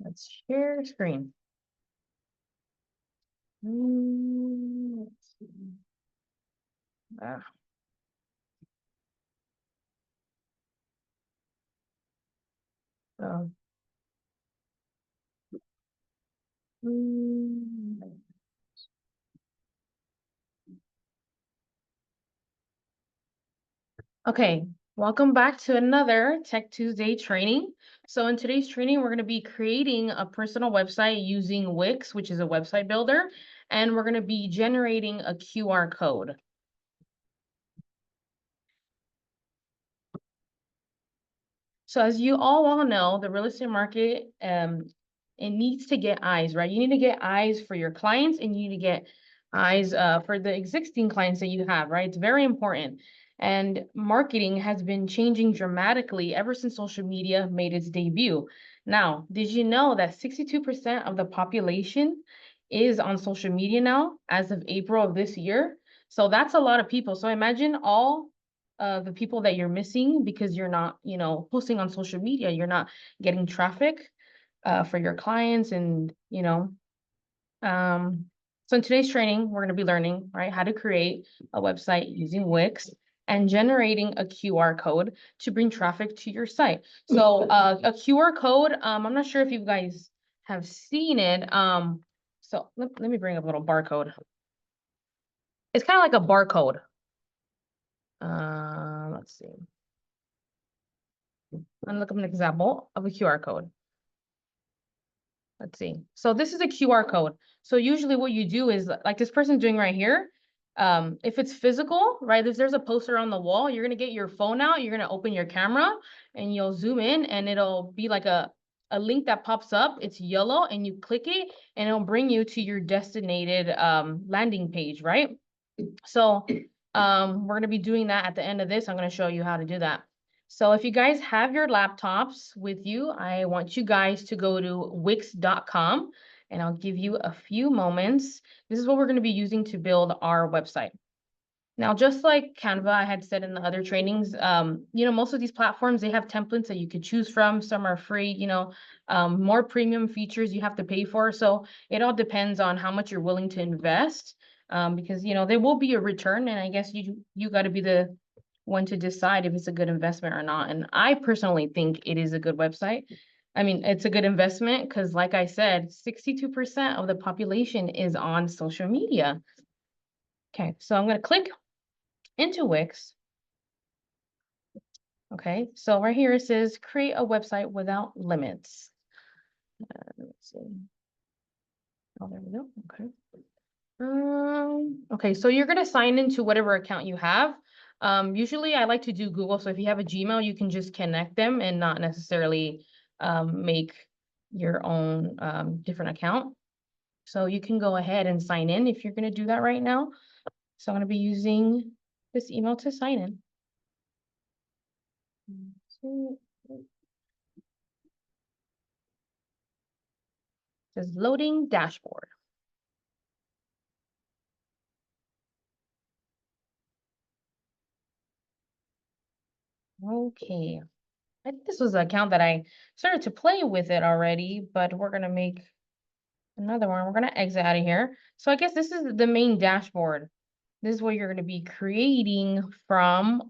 Let's share screen. Let's see. Ah. So, okay, welcome back to another Tech Tuesday training. So in today's training, we're going to be creating a personal website using Wix, which is a website builder, and we're going to be generating a QR code. So as you all know, the real estate market, it needs to get eyes, right? You need to get eyes for your clients and you need to get eyes for the existing clients that you have, right? It's very important. And marketing has been changing dramatically ever since social media made its debut. Now, did you know that 62% of the population is on social media now as of April of this year? So that's a lot of people. So imagine all the people that you're missing because you're not, posting on social media, you're not getting traffic for your clients and, so in today's training, we're going to be learning, right, how to create a website using Wix and generating a QR code to bring traffic to your site. So a QR code, I'm not sure if you guys have seen it. So let me bring up a little barcode. It's kind of like a barcode. Let's see. I'm looking at an example of a QR code. Let's see. So this is a QR code. So usually what you do is like this person's doing right here. If it's physical, right? If there's a poster on the wall, you're gonna get your phone out, you're gonna open your camera and you'll zoom in and it'll be like a link that pops up. It's yellow and you click it and it'll bring you to your destinated landing page, right? So we're gonna be doing that at the end of this. I'm gonna show you how to do that. So if you guys have your laptops with you, I want you guys to go to wix.com and I'll give you a few moments. This is what we're going to be using to build our website. Now, just like Canva, I had said in the other trainings, most of these platforms, they have templates that you could choose from. Some are free, more premium features you have to pay for. So it all depends on how much you're willing to invest, because, there will be a return. And I guess you got to be the one to decide if it's a good investment or not. And I personally think it is a good website. I mean, it's a good investment because, like I said, 62% of the population is on social media. Okay, so I'm going to click into Wix. Okay, so right here it says create a website without limits. Let's see. Oh, there we go. Okay. Okay, so you're gonna sign into whatever account you have. Usually I like to do Google. So if you have a Gmail, you can just connect them and not necessarily make your own different account. So you can go ahead and sign in if you're gonna do that right now. So I'm gonna be using this email to sign in. It says loading dashboard. Okay. I think this was an account that I started to play with it already, but we're gonna make another one. We're gonna exit out of here. So I guess this is the main dashboard. This is what you're gonna be creating from.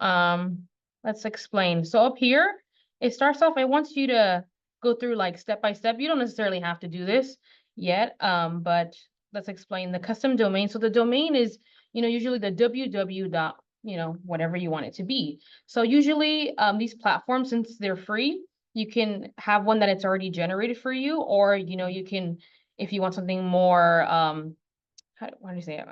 Let's explain. So up here, it starts off, it wants you to go through like step by step. You don't necessarily have to do this yet, but let's explain the custom domain. So the domain is, usually the www dot, whatever you want it to be. So usually these platforms, since they're free, you can have one that it's already generated for you, or, you can, if you want something more, what do you say,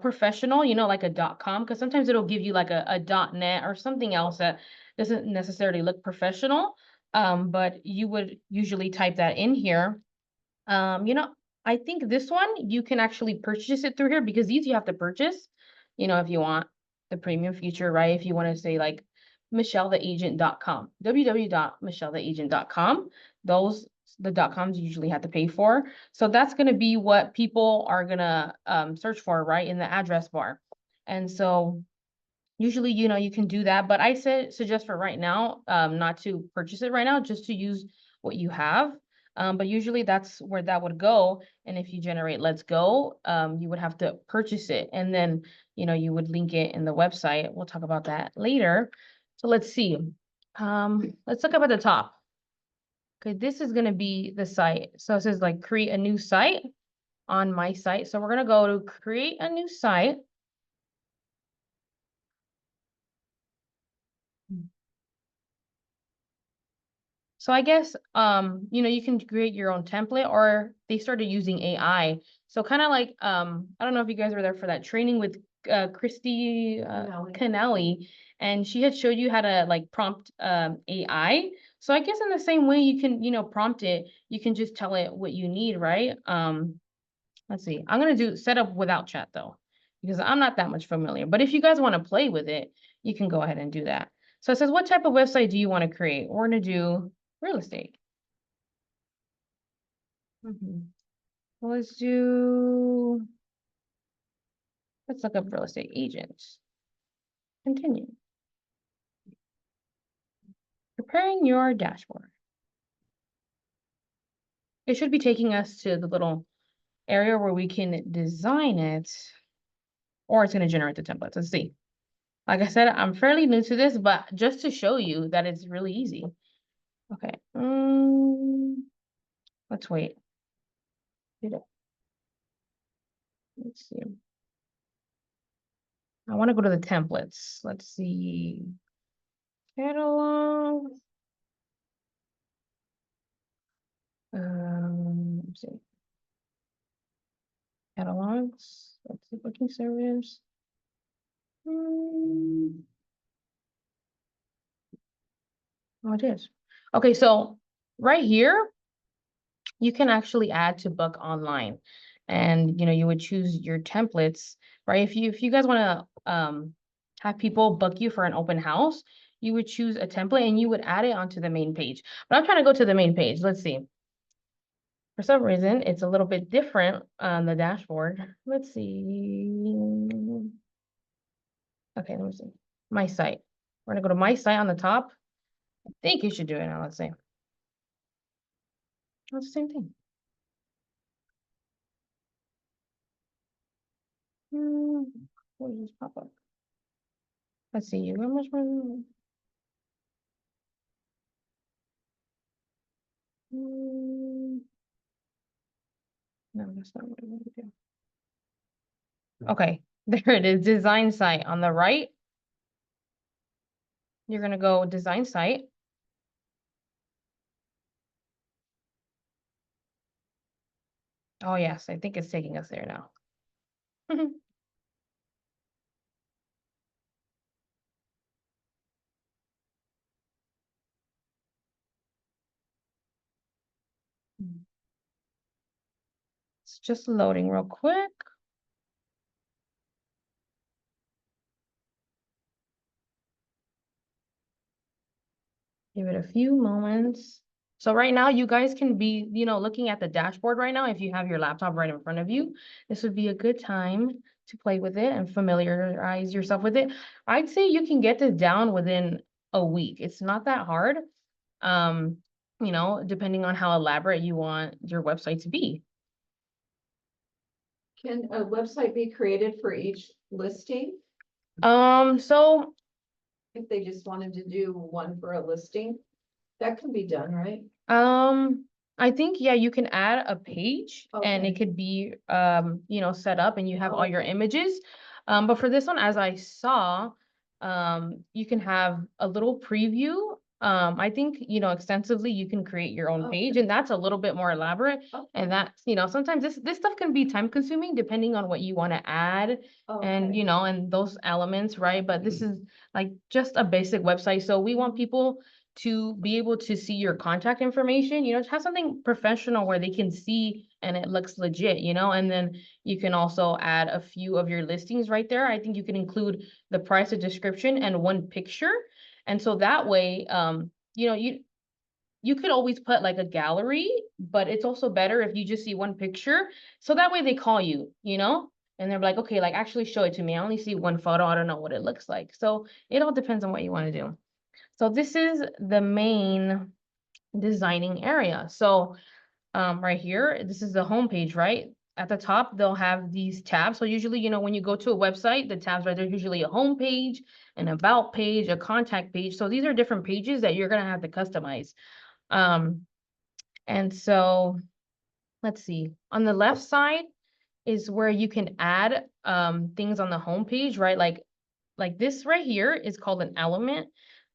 professional, like a .com, because sometimes it'll give you like a .net or something else that doesn't necessarily look professional. But you would usually type that in here. I think this one, you can actually purchase it through here because these you have to purchase, if you want the premium feature, right? If you want to say like michelletheagent.com, www.michelletheagent.com, the .coms you usually have to pay for. So that's going to be what people are going to search for, right, in the address bar. And so usually, you can do that, but I suggest for right now, not to purchase it right now, just to use what you have. But usually that's where that would go. And if you generate let's go, you would have to purchase it. And then, you would link it in the website. We'll talk about that later. So let's see. Let's look up at the top. Okay, this is going to be the site. So it says like create a new site on my site. So we're going to go to create a new site. So I guess, you can create your own template, or they started using AI. So kind of like, I don't know if you guys were there for that training with Christy Canelli, and she had showed you how to like prompt AI. So I guess in the same way you can, prompt it, you can just tell it what you need, right? Let's see. I'm gonna do setup without chat though, because I'm not that much familiar. But if you guys want to play with it, you can go ahead and do that. So it says, what type of website do you want to create? We're gonna do real estate. Let's look up real estate agents. Continue. Preparing your dashboard. It should be taking us to the little area where we can design it, or it's going to generate the templates. Let's see. Like I said, I'm fairly new to this, but just to show you that it's really easy. Okay. Let's wait. Let's see. I want to go to the templates. Let's see. Catalog. Let's see. Catalogs. Let's see. Booking service. Oh, it is. Okay, so right here, you can actually add to book online, and you would choose your templates, right? If you guys want to have people book you for an open house, you would choose a template and you would add it onto the main page. But I'm trying to go to the main page. Let's see. For some reason, it's a little bit different on the dashboard. Let's see. Okay, let me see. My site. We're gonna go to my site on the top. I think you should do it now. Let's see. It's the same thing. What does this pop up? Let's see. How much more? No, that's not what I want to do. Okay, there it is. Design site on the right. You're gonna go design site. Oh yes, I think it's taking us there now. It's just loading real quick. Give it a few moments. So right now you guys can be, looking at the dashboard right now. If you have your laptop right in front of you, this would be a good time to play with it and familiarize yourself with it. I'd say you can get this down within a week. It's not that hard. Depending on how elaborate you want your website to be. Can a website be created for each listing? So If they just wanted to do one for a listing, that can be done, right? I think, yeah, you can add a page and Okay. it could be, set up and you have all your Okay. images. But for this one, as I saw, you can have a little preview. I think, extensively you can create your own page, Okay. and that's a little bit more elaborate. Okay. And that's, sometimes this stuff can be time consuming depending on what you want to add and, Okay. and those elements, right? But this is like just a basic website. So we want people to be able to see your contact information, to have something professional where they can see and it looks legit, and then you can also add a few of your listings right there. I think you can include the price, a description, and one picture. And so that way, you could always put like a gallery, but it's also better if you just see one picture. So that way they call you, and they're like, okay, like actually show it to me. I only see one photo. I don't know what it looks like. So it all depends on what you want to do. So this is the main designing area. So right here, this is the home page, right? At the top, they'll have these tabs. So usually, you know, when you go to a website, the tabs, right, there's usually a home page, an about page, a contact page. So these are different pages that you're gonna have to customize. And so let's see, on the left side is where you can add things on the home page, right? Like this right here is called an element.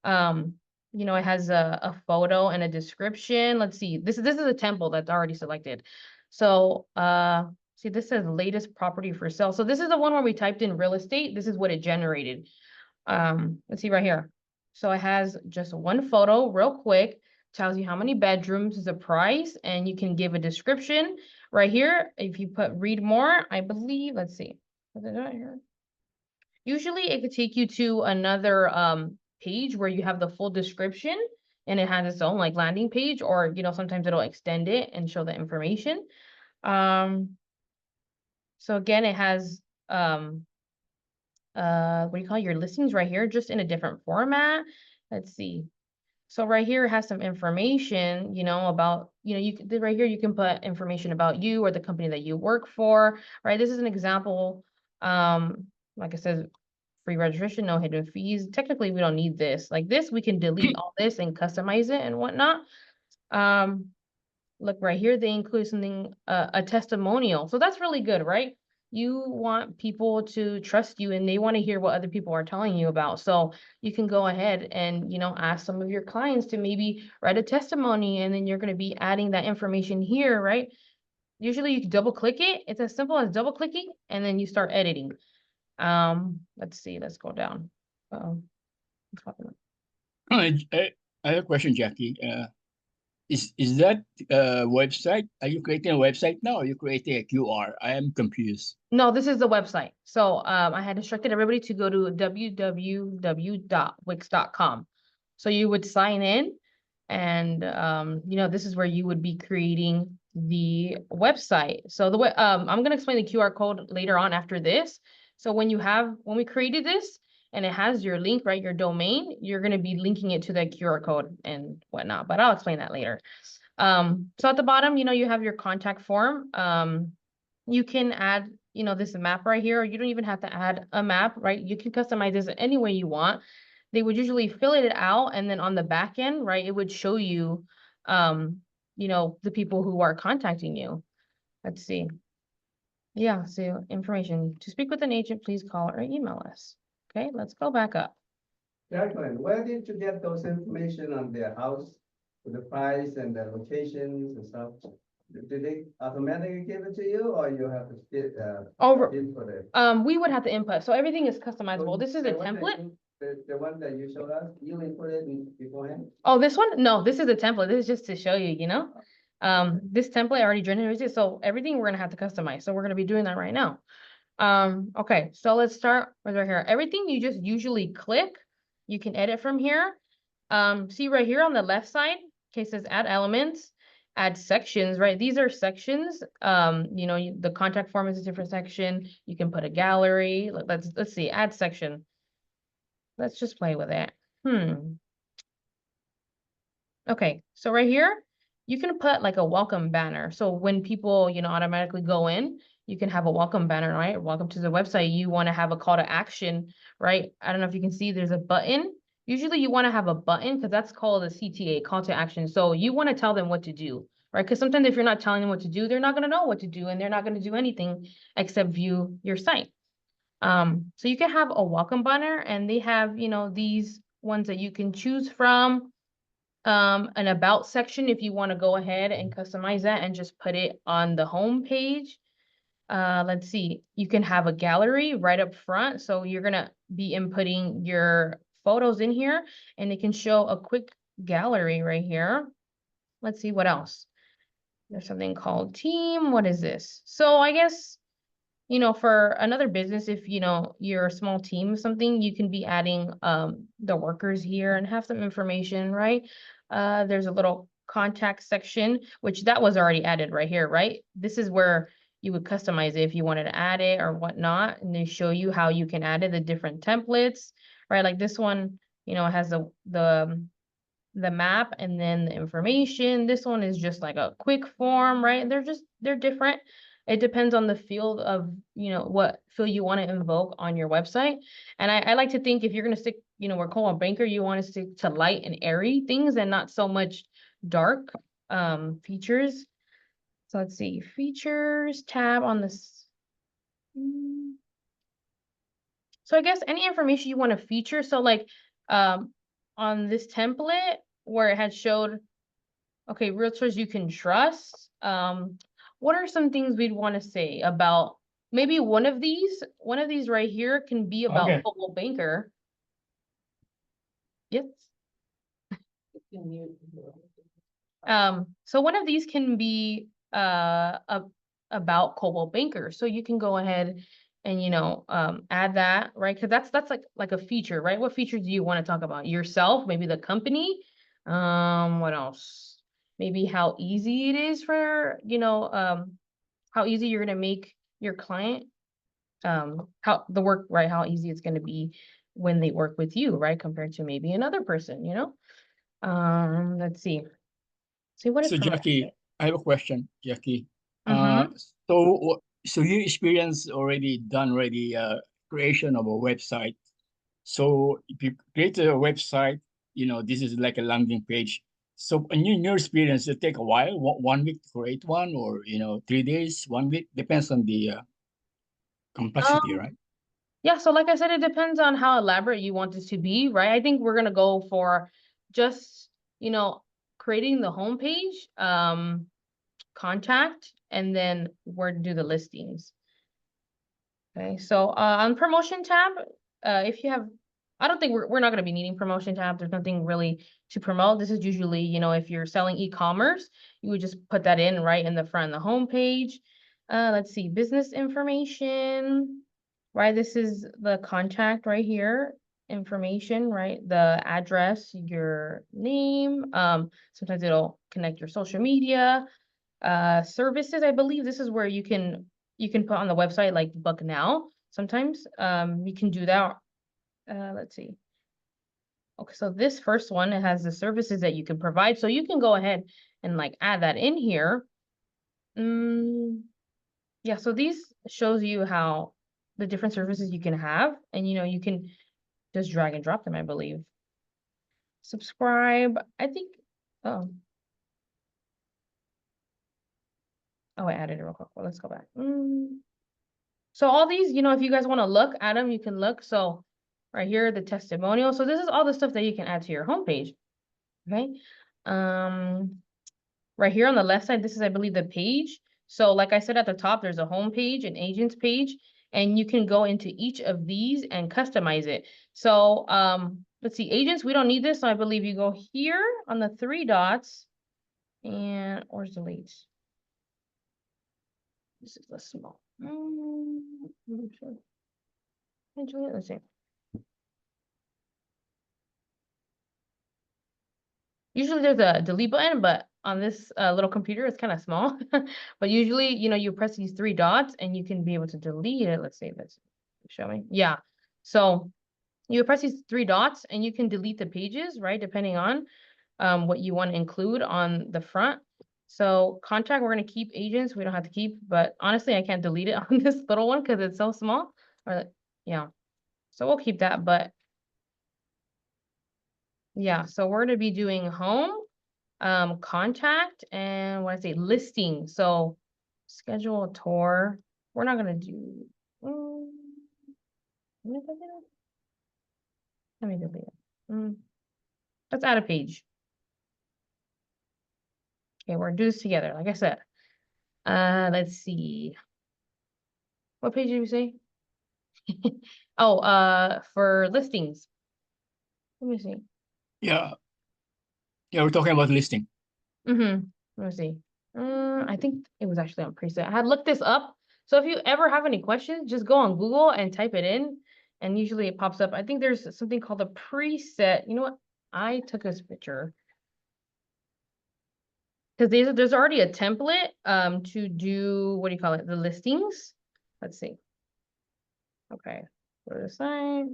You know, it has a photo and a description. Let's see, this is a template that's already selected. So see, this says latest property for sale. So this is the one where we typed in real estate. This is what it generated. Let's see right here. So it has just one photo real quick, tells you how many bedrooms, the price, and you can give a description right here. If you put read more, I believe, let's see. Is it right here? Usually it could take you to another page where you have the full description and it has its own like landing page, or you know, sometimes it'll extend it and show the information. So again, it has what do you call it, your listings right here, just in a different format. Let's see. So right here it has some information, you know, about, you know, you can right here you can put information about you or the company that you work for, right? This is an example. Like I said, free registration, no hidden fees. Technically, we don't need this. Like this, we can delete all this and customize it and whatnot. Look right here, they include something, a testimonial. So that's really good, right? You want people to trust you and they want to hear what other people are telling you about. So you can go ahead and, you know, ask some of your clients to maybe write a testimony, and then you're going to be adding that information here, right? Usually you can double click it. It's as simple as double clicking and then you start editing. Let's see, let's go down. I have a question, Jackie. Is that website? Are you creating a website now, or are you creating a QR? I am confused. No, this is the website. So I had instructed everybody to go to www.wix.com. So you would sign in, and you know, this is where you would be creating the website. So the way I'm gonna explain the QR code later on after this. So when we created this and it has your link, right, your domain, you're gonna be linking it to that QR code and whatnot, but I'll explain that later. So at the bottom, you know, you have your contact form. You can add, you know, this map right here, or you don't even have to add a map, right? You can customize this any way you want. They would usually fill it out, and then on the back end, right, it would show you, you know, the people who are contacting you. Let's see. Yeah, so information. To speak with an agent, please call or email us. Okay, let's go back up. Jacqueline, where did you get those information on their house, with the price and the locations and stuff? Did they automatically give it to you, or you have to input it? We would have to input, so everything is customizable. This is a The one that template. The one that you showed us, you input it beforehand? Oh, this one? No, this is a template. This is just to show you, you know? This template already generated, so everything we're gonna have to customize. So we're gonna be doing that right now. Okay, so let's start with right here. Everything you just usually click, you can edit from here. See right here on the left side, okay, it says add elements, add sections, right? These are sections. You know, the contact form is a different section. You can put a gallery. Let's see, add section. Let's just play with it. Okay, so right here, you can put like a welcome banner. So when people, you know, automatically go in, you can have a welcome banner, right? Welcome to the website. You want to have a call to action, right? I don't know if you can see, there's a button. Usually you want to have a button because that's called a CTA, call to action. So you want to tell them what to do, right? Because sometimes if you're not telling them what to do, they're not going to know what to do, and they're not going to do anything except view your site. So you can have a welcome banner, and they have, you know, these ones that you can choose from. An about section if you want to go ahead and customize that and just put it on the home page. Let's see, you can have a gallery right up front. So you're gonna be inputting your photos in here, and it can show a quick gallery right here. Let's see what else. There's something called team. What is this? So I guess, you know, for another business, if, you know, you're a small team or something, you can be adding the workers here and have some information, right? There's a little contact section, which that was already added right here, right? This is where you would customize it if you wanted to add it or whatnot, and they show you how you can add it, the different templates, right? Like this one, you know, it has the the map and then the information. This one is just like a quick form, right? They're different. It depends on the field of, what field you want to invoke on your website. And I like to think if you're going to stick, we're called a banker, you want to stick to light and airy things and not so much dark features. So let's see, features tab on this. So I guess any information you want to feature. So like on this template where it had showed, okay, realtors you can trust. What are some things we'd want to say about maybe one of these right here can be about Okay. Coldwell Banker. Yes. So one of these can be about Coldwell Banker. So you can go ahead and add that, right? Because that's like a feature, right? What features do you want to talk about? Yourself, maybe the company. What else? Maybe how easy it is for, how easy you're gonna make your client, how the work, right? How easy it's gonna be when they work with you, right? Compared to maybe another person, let's see. See what is So Jackie, I have a question, Jackie. Mm-hmm. So you experience already creation of a website. So if you create a website, this is like a landing page. So in your experience, it take a while, 1 week to create one, or 3 days, 1 week, depends on the complexity, right? Yeah, so like I said, it depends on how elaborate you want this to be, right? I think we're gonna go for just, creating the homepage, contact, and then where to do the listings. Okay, so on promotion tab, if you have, I don't think we're not gonna be needing promotion tab. There's nothing really to promote. This is usually, if you're selling e-commerce, you would just put that in right in the front of the homepage. Let's see, business information, right? This is the contact right here, information, right? The address, your name. Sometimes it'll connect your social media. Services, I believe this is where you can put on the website like book now. Sometimes you can do that. Let's see. Okay, so this first one, it has the services that you can provide. So you can go ahead and like add that in here. Yeah, so these shows you how the different services you can have, and you can just drag and drop them, I believe. Subscribe, I think, oh, I added it real quick. Well, let's go back. So all these, if you guys want to look at them, you can look. So right here, the testimonial. So this is all the stuff that you can add to your homepage. Okay. Right here on the left side, this is, I believe, the page. So like I said at the top, there's a home page, an agent's page, and you can go into each of these and customize it. So let's see, agents, we don't need this. So I believe you go here on the 3 dots and where's the delete? This is the small. Let's see. Usually there's a delete button, but on this little computer, it's kind of small. But usually, you press these 3 dots and you can be able to delete it. Let's see, let's show me. Yeah. So you press these 3 dots and you can delete the pages, right? Depending on what you want to include on the front. So contact, we're going to keep agents. We don't have to keep, but honestly, I can't delete it on this little one because it's so small. Or yeah. So we'll keep that, but yeah, so we're going to be doing home, contact, and what I say, listing. So schedule a tour. We're not going to do, let me delete it. Let's add a page. Okay, we're gonna do this together, like I said. Let's see. What page did you say? Oh, for listings. Let me see. Yeah. Yeah, we're talking about listing. Let me see. I think it was actually on preset. I had looked this up. So if you ever have any questions, just go on Google and type it in, and usually it pops up. I think there's something called a preset. You know what? I took this picture. Because there's already a template to do, what do you call it? The listings. Let's see. Okay. Go to the side.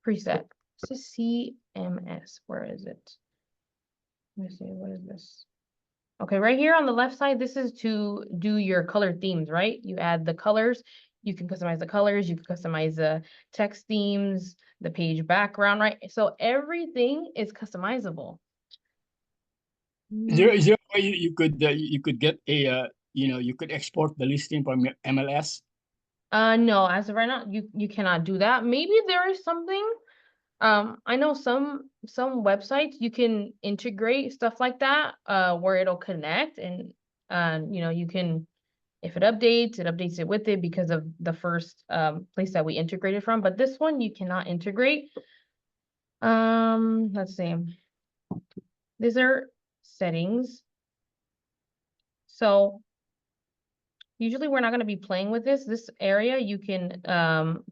Preset. Let's just see CMS. Where is it? Let me see, what is this? Okay, right here on the left side, this is to do your color themes, right? You add the colors, you can customize the colors, you can customize the text themes, the page background, right? So everything is customizable. Is there a way you could get a you could export the listing from your MLS? No, as of right now, you cannot do that. Maybe there is something. I know some websites you can integrate stuff like that, where it'll connect and you can, if it updates it with it because of the first place that we integrated from. But this one you cannot integrate. Let's see. These are settings. So usually we're not going to be playing with this area. You can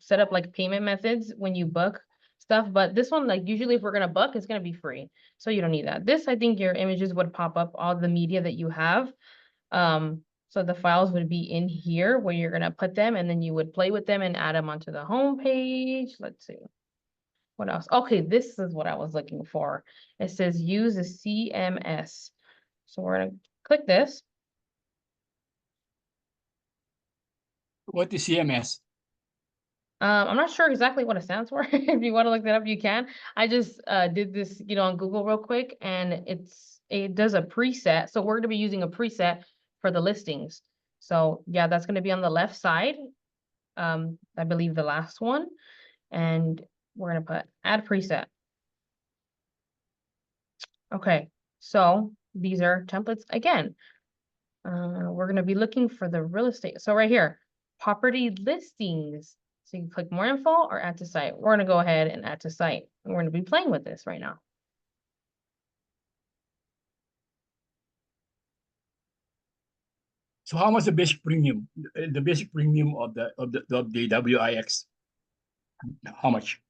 set up like payment methods when you book stuff, but this one, like usually if we're going to book, it's going to be free. So you don't need that. This, I think your images would pop up all the media that you have. So the files would be in here where you're going to put them, and then you would play with them and add them onto the home page. Let's see. What else? Okay, this is what I was looking for. It says use a CMS. So we're going to click this. What is CMS? I'm not sure exactly what it stands for. If you want to look that up, you can. I just did this, on Google real quick, and it does a preset. So we're going to be using a preset for the listings. So yeah, that's going to be on the left side. I believe the last one, and we're going to put add preset. Okay, so these are templates again. We're going to be looking for the real estate. So right here, property listings. So you can click more info or add to site. We're going to go ahead and add to site. And we're going to be playing with this right now. So how much the basic premium? The basic premium of the WIX? How much?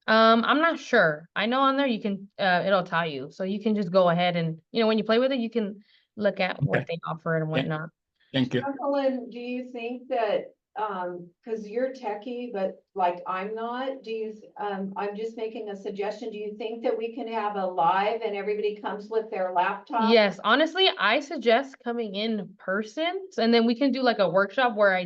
I'm not sure. I know on there you can it'll tell you. So you can just go ahead and when you play with it, you can look at what they offer and whatnot. Thank you. Jacqueline, do you think that, cause you're techie, but like I'm not, I'm just making a suggestion. Do you think that we can have a live and everybody comes with their laptop? Yes, honestly, I suggest coming in person, and then we can do like a workshop where I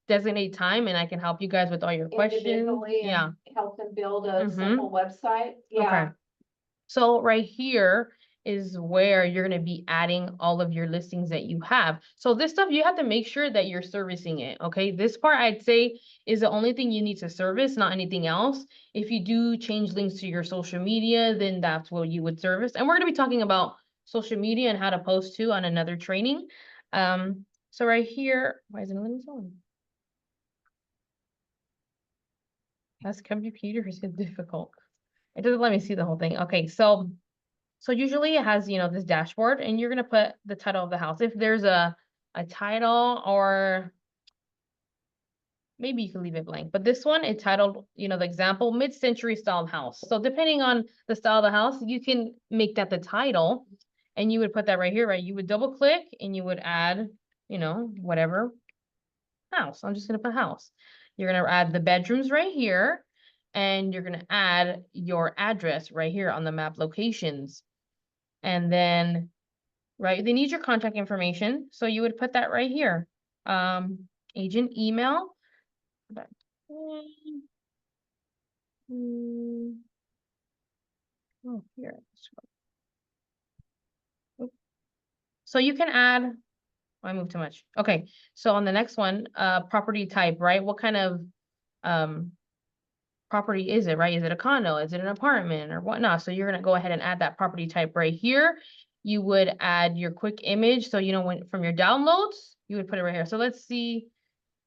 designate time and I can help you guys with all your questions. Individually and Yeah. help them build a Mhm. simple website? Yeah. Okay. So right here is where you're going to be adding all of your listings that you have. So this stuff, you have to make sure that you're servicing it. Okay. This part I'd say is the only thing you need to service, not anything else. If you do change links to your social media, then that's what you would service. And we're going to be talking about social media and how to post too on another training. So right here, why isn't it letting me on? That's computer is difficult. It doesn't let me see the whole thing. Okay, so usually it has, this dashboard, and you're gonna put the title of the house. If there's a title, or maybe you can leave it blank, but this one, it's titled, the example, mid-century styled house. So depending on the style of the house, you can make that the title, and you would put that right here, right? You would double click and you would add, whatever house. I'm just gonna put house. You're gonna add the bedrooms right here, and you're gonna add your address right here on the map locations. And then, right, they need your contact information. So you would put that right here. Agent email. Oh, here. So you can add, I moved too much. Okay. So on the next one, property type, right? What kind of property is it, right? Is it a condo? Is it an apartment or whatnot? So you're going to go ahead and add that property type right here. You would add your quick image. So, when from your downloads, you would put it right here. So let's see.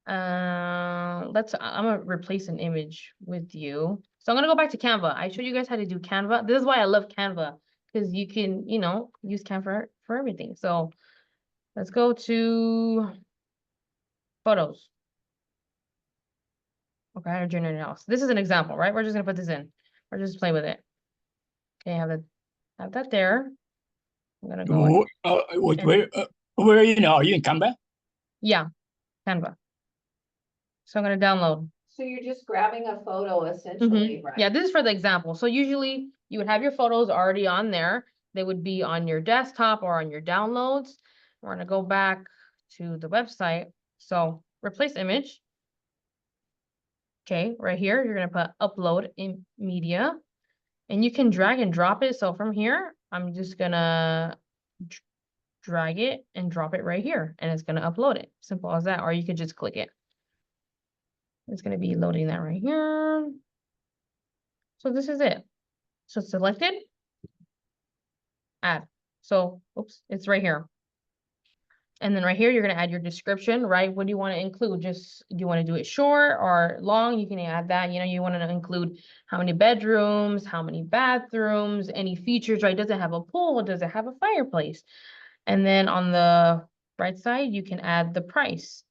I'm going to replace an image with you. So I'm going to go back to Canva. I showed you guys how to do Canva. This is why I love Canva, because you can, use Canva for everything. So let's go to photos. Okay, I generate an house. This is an example, right? We're just gonna put this in. We're just play with it. Okay, have that there. I'm gonna go. Wait, where are you now? Are you in Canva? Yeah, Canva. So I'm gonna download. So you're just grabbing a photo essentially, right? Yeah, this is for the example. So usually you would have your photos already on there. They would be on your desktop or on your downloads. We're gonna go back to the website. So replace image. Okay, right here, you're gonna put upload in media. And you can drag and drop it. So from here, I'm just gonna drag it and drop it right here, and it's gonna upload it. Simple as that. Or you could just click it. It's gonna be loading that right here. So this is it. So selected, add. So, oops, it's right here. And then right here, you're gonna add your description, right? What do you want to include? Just, do you want to do it short or long? You can add that. You know, you want to include how many bedrooms, how many bathrooms, any features, right? Does it have a pool? Does it have a fireplace? And then on the right side, you can add the price.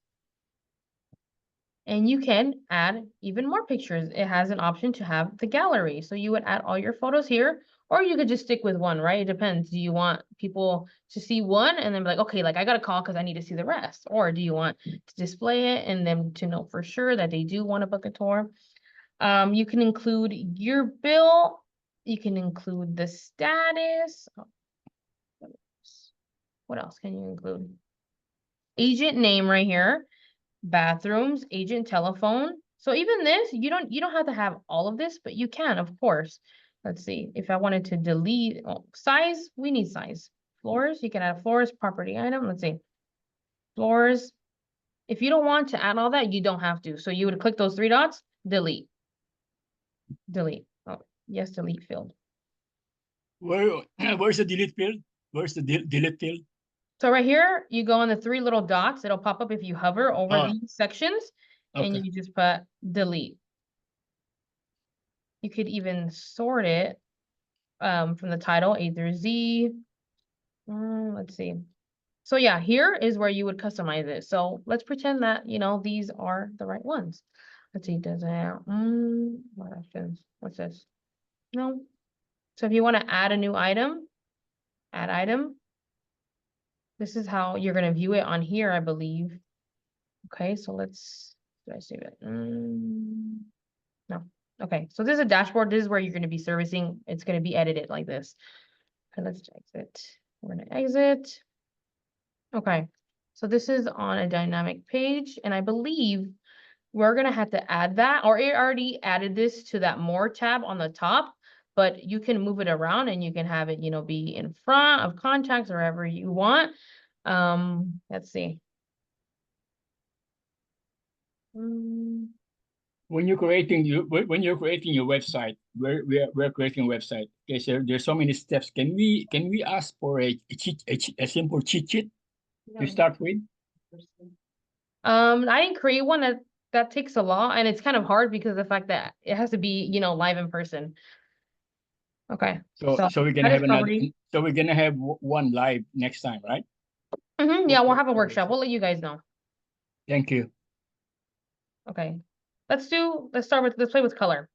And you can add even more pictures. It has an option to have the gallery. So you would add all your photos here, or you could just stick with one, right? It depends. Do you want people to see one and then be like, okay, like I got to call because I need to see the rest? Or do you want to display it and them to know for sure that they do want to book a tour? You can include your bill. You can include the status. What else can you include? Agent name right here. Bathrooms, agent telephone. So even this, you don't have to have all of this, but you can, of course. Let's see, if I wanted to delete size, we need size. Floors, you can add floors, property item. Let's see. Floors. If you don't want to add all that, you don't have to. So you would click those three dots, delete. Delete. Oh, yes, delete field. Where's the delete field? Where's the delete field? So right here, you go on the three little dots. It'll pop up if you hover over these sections, and Okay. you just put delete. You could even sort it from the title A through Z. Let's see. So yeah, here is where you would customize it. So let's pretend that, you know, these are the right ones. Let's see, does it, what options? What's this? No. So if you want to add a new item, add item. This is how you're going to view it on here, I believe. Okay, so let's, did I save it? No. Okay, so this is a dashboard. This is where you're going to be servicing. It's going to be edited like this. Okay, let's exit. We're going to exit. Okay, so this is on a dynamic page, and I believe we're going to have to add that, or it already added this to that more tab on the top, but you can move it around and you can have it, you know, be in front of contacts or wherever you want. Let's see. When you're creating your website, we're creating a website. Okay, so there's so many steps. Can we ask for a simple cheat sheet to start with? I didn't create one. That takes a lot, and it's kind of hard because of the fact that it has to be, you know, live in person. Okay. So we're gonna that is have another. property. So we're gonna have one live next time, right? Yeah, we'll have a workshop. We'll let you guys know. Thank you. Okay. Let's play with color.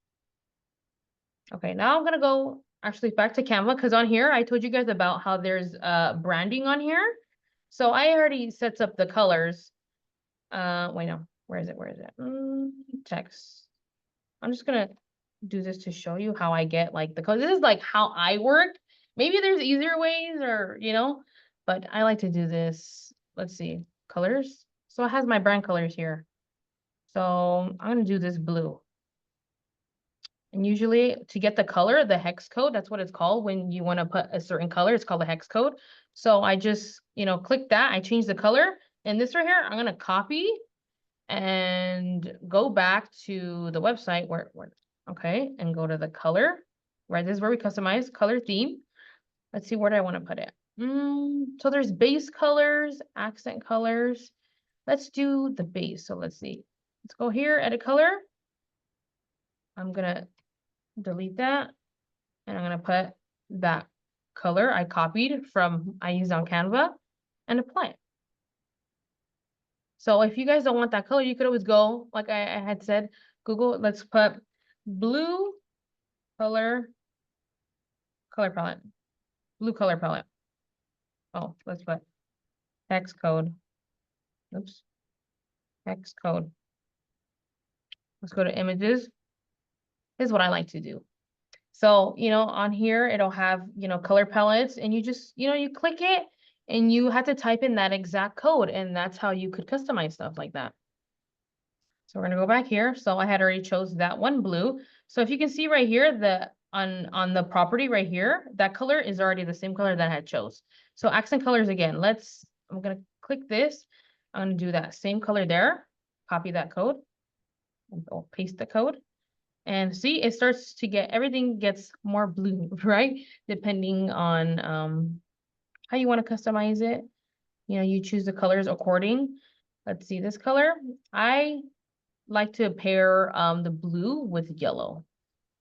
Okay, now I'm gonna go actually back to Canva, because on here I told you guys about how there's branding on here. So I already sets up the colors. Wait, no, where is it? Text. I'm just gonna do this to show you how I get like the colors. This is like how I work. Maybe there's easier ways, or you know, but I like to do this. Let's see, colors. So it has my brand colors here. So I'm gonna do this blue. And usually to get the color, the hex code, that's what it's called when you want to put a certain color, it's called a hex code. So I just, you know, click that, I change the color, and this right here, I'm gonna copy and go back to the website where okay, and go to the color, right? This is where we customize color theme. Let's see, where do I want to put it? So there's base colors, accent colors. Let's do the base. So let's see. Let's go here, edit color. I'm gonna delete that, and I'm gonna put that color I copied from I used on Canva and apply it. So if you guys don't want that color, you could always go, like I had said, Google, let's put blue color palette, blue color palette. Oh, let's put hex code. Oops. Hex code. Let's go to images. This is what I like to do. So, on here, it'll have, color palettes, and you just, you click it and you have to type in that exact code, and that's how you could customize stuff like that. So we're gonna go back here. So I had already chose that one blue. So if you can see right here, on the property right here, that color is already the same color that I had chose. So accent colors again, I'm gonna click this. I'm gonna do that same color there, copy that code, and I'll paste the code. And see, it starts to everything gets more blue, right? Depending on how you want to customize it. You choose the colors according. Let's see this color. I like to pair the blue with yellow.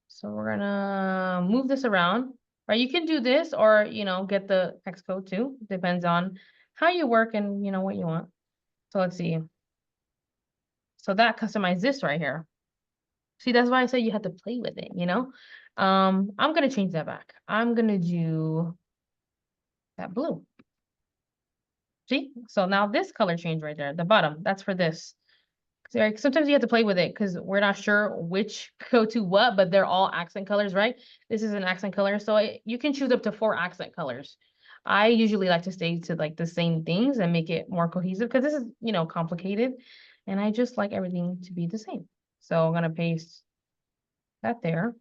So we're gonna move this around, right? You can do this or, get the text code too. Depends on how you work and, what you want. So let's see. So that customized this right here. See, that's why I said you have to play with it, I'm gonna change that back. I'm gonna do that blue. See, so now this color change right there, the bottom, that's for this. Sometimes you have to play with it because we're not sure which go to what, but they're all accent colors, right? This is an accent color, so you can choose up to 4 accent colors. I usually like to stay to like the same things and make it more cohesive because this is, complicated, and I just like everything to be the same. So I'm gonna paste that there,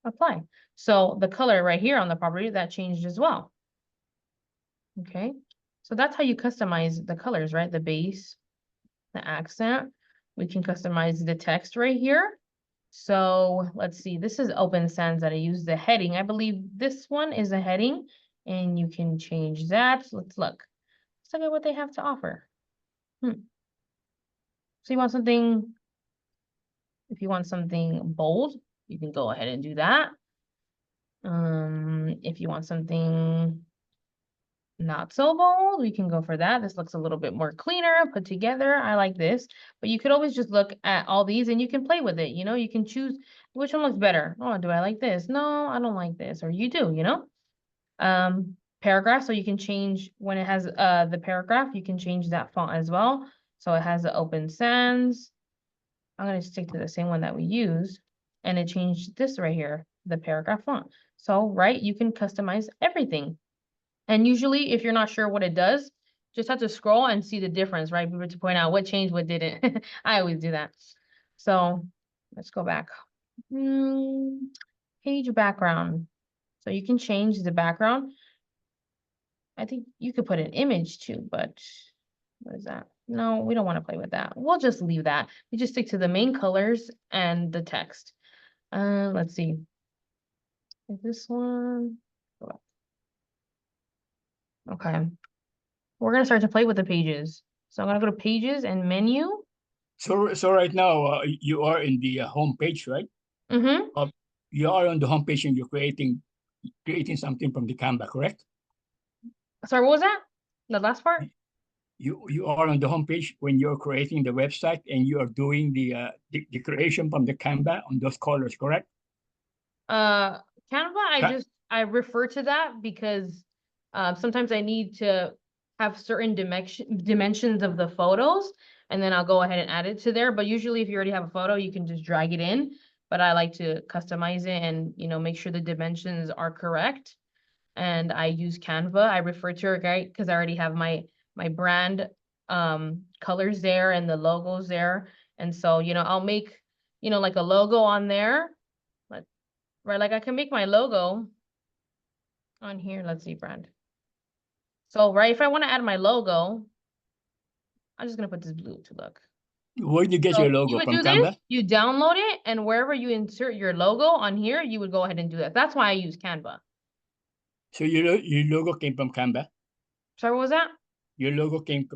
apply. So the color right here on the property, that changed as well. Okay, so that's how you customize the colors, right? The base, the accent. We can customize the text right here. So let's see, this is Open Sans that I use the heading. I believe this one is a heading, and you can change that. Let's look. Let's look at what they have to offer. So you want something, if you want something bold, you can go ahead and do that. If you want something not so bold, we can go for that. This looks a little bit more cleaner, put together. I like this, but you could always just look at all these and you can play with it. You can choose which one looks better. Oh, do I like this? No, I don't like this. Or you do, paragraph. So you can change when it has the paragraph, you can change that font as well. So it has the Open Sans. I'm going to stick to the same one that we used, and it changed this right here, the paragraph font. So, right, you can customize everything. And usually, if you're not sure what it does, just have to scroll and see the difference, right? To point out what changed, what didn't. I always do that. So let's go back. Page background. So you can change the background. I think you could put an image too, but what is that? No, we don't want to play with that. We'll just leave that. We just stick to the main colors and the text. Let's see. Is this one? Okay. We're gonna start to play with the pages. So I'm gonna go to pages and menu. So right now you are in the home page, right? Mm-hmm. You are on the home page and you're creating something from the Canva, correct? Sorry, what was that? The last part? You are on the home page when you're creating the website and you are doing the creation from the Canva on those colors, correct? Canva, I refer to that because sometimes I need to have certain dimensions of the photos, and then I'll go ahead and add it to there. But usually if you already have a photo, you can just drag it in. But I like to customize it and, make sure the dimensions are correct. And I use Canva. I refer to it, right? Because I already have my brand colors there and the logos there. And so, I'll make, like a logo on there. Right, like I can make my logo on here. Let's see, brand. So, right, if I want to add my logo, I'm just gonna put this blue to look. Where do you get So your you logo would from do Canva? this, you download it, and wherever you insert your logo on here, you would go ahead and do that. That's why I use Canva. So your logo came from Canva? Sorry, what was that? Your logo came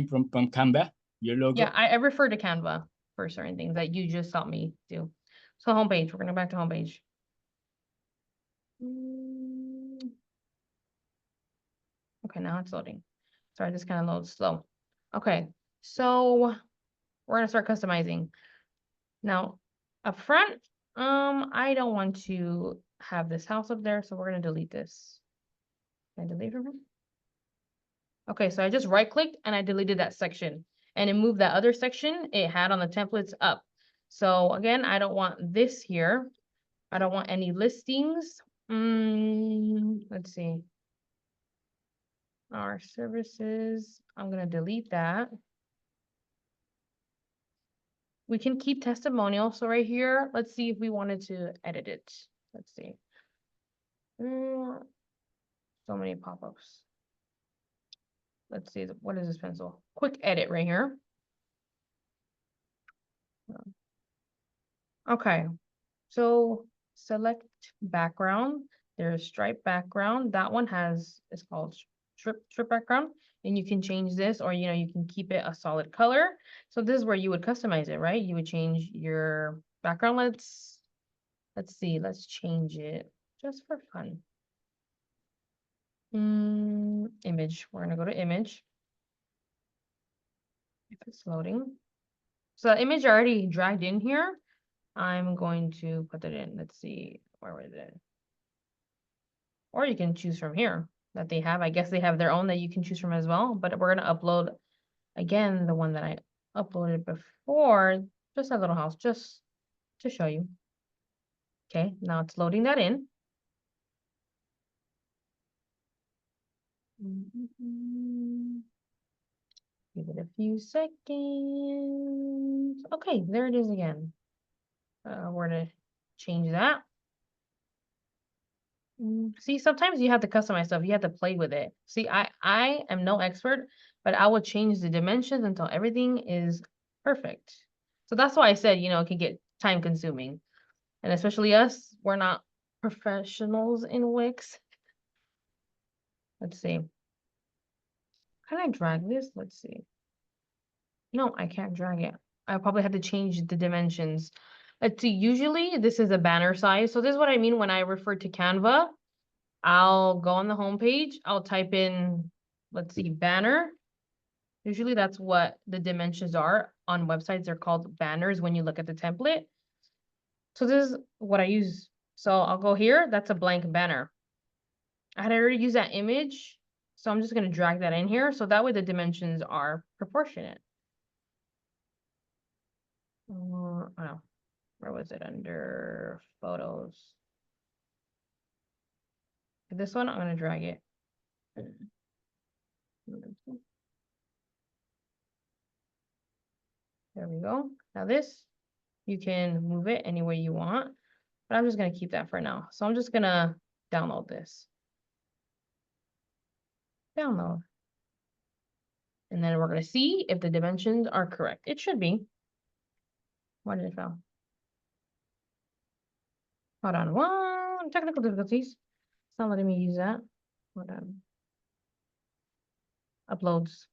from Canva? Your logo? Yeah, I refer to Canva for certain things that you just taught me to. So homepage, we're gonna go back to homepage. Okay, now it's loading. Sorry, this kind of loads slow. Okay, so we're gonna start customizing. Now, up front, I don't want to have this house up there, so we're gonna delete this. Can I delete from here? Okay, so I just right-clicked and I deleted that section, and it moved that other section it had on the templates up. So again, I don't want this here. I don't want any listings. Let's see. Our services, I'm gonna delete that. We can keep testimonial. So right here, let's see if we wanted to edit it. Let's see. So many pop-ups. Let's see, what is this pencil? Quick edit right here. Okay, so select background. There's stripe background. That one it's called strip background. And you can change this, or you can keep it a solid color. So this is where you would customize it, right? You would change your background. Let's see, let's change it just for fun. Image. We're gonna go to image. If it's loading. So the image already dragged in here. I'm going to put it in. Let's see, where was it? Or you can choose from here that they have. I guess they have their own that you can choose from as well. But we're gonna upload again the one that I uploaded before, just a little house, just to show you. Okay, now it's loading that in. Give it a few seconds. Okay, there it is again. We're gonna change that. See, sometimes you have to customize stuff. You have to play with it. See, I am no expert, but I will change the dimensions until everything is perfect. So that's why I said, it can get time consuming. And especially us, we're not professionals in Wix. Let's see. Can I drag this? Let's see. No, I can't drag it. I probably have to change the dimensions. Let's see, usually this is a banner size. So this is what I mean when I refer to Canva. I'll go on the home page. I'll type in, let's see, banner. Usually that's what the dimensions are on websites. They're called banners when you look at the template. So this is what I use. So I'll go here. That's a blank banner. I had already used that image. So I'm just going to drag that in here. So that way the dimensions are proportionate. Oh, where was it? Under photos. This one, I'm going to drag it. There we go. Now this, you can move it any way you want, but I'm just going to keep that for now. So I'm just going to download this. Download. And then we're going to see if the dimensions are correct. It should be. Why did it fail? Hold on. One technical difficulties. It's not letting me use that. Hold on. Uploads.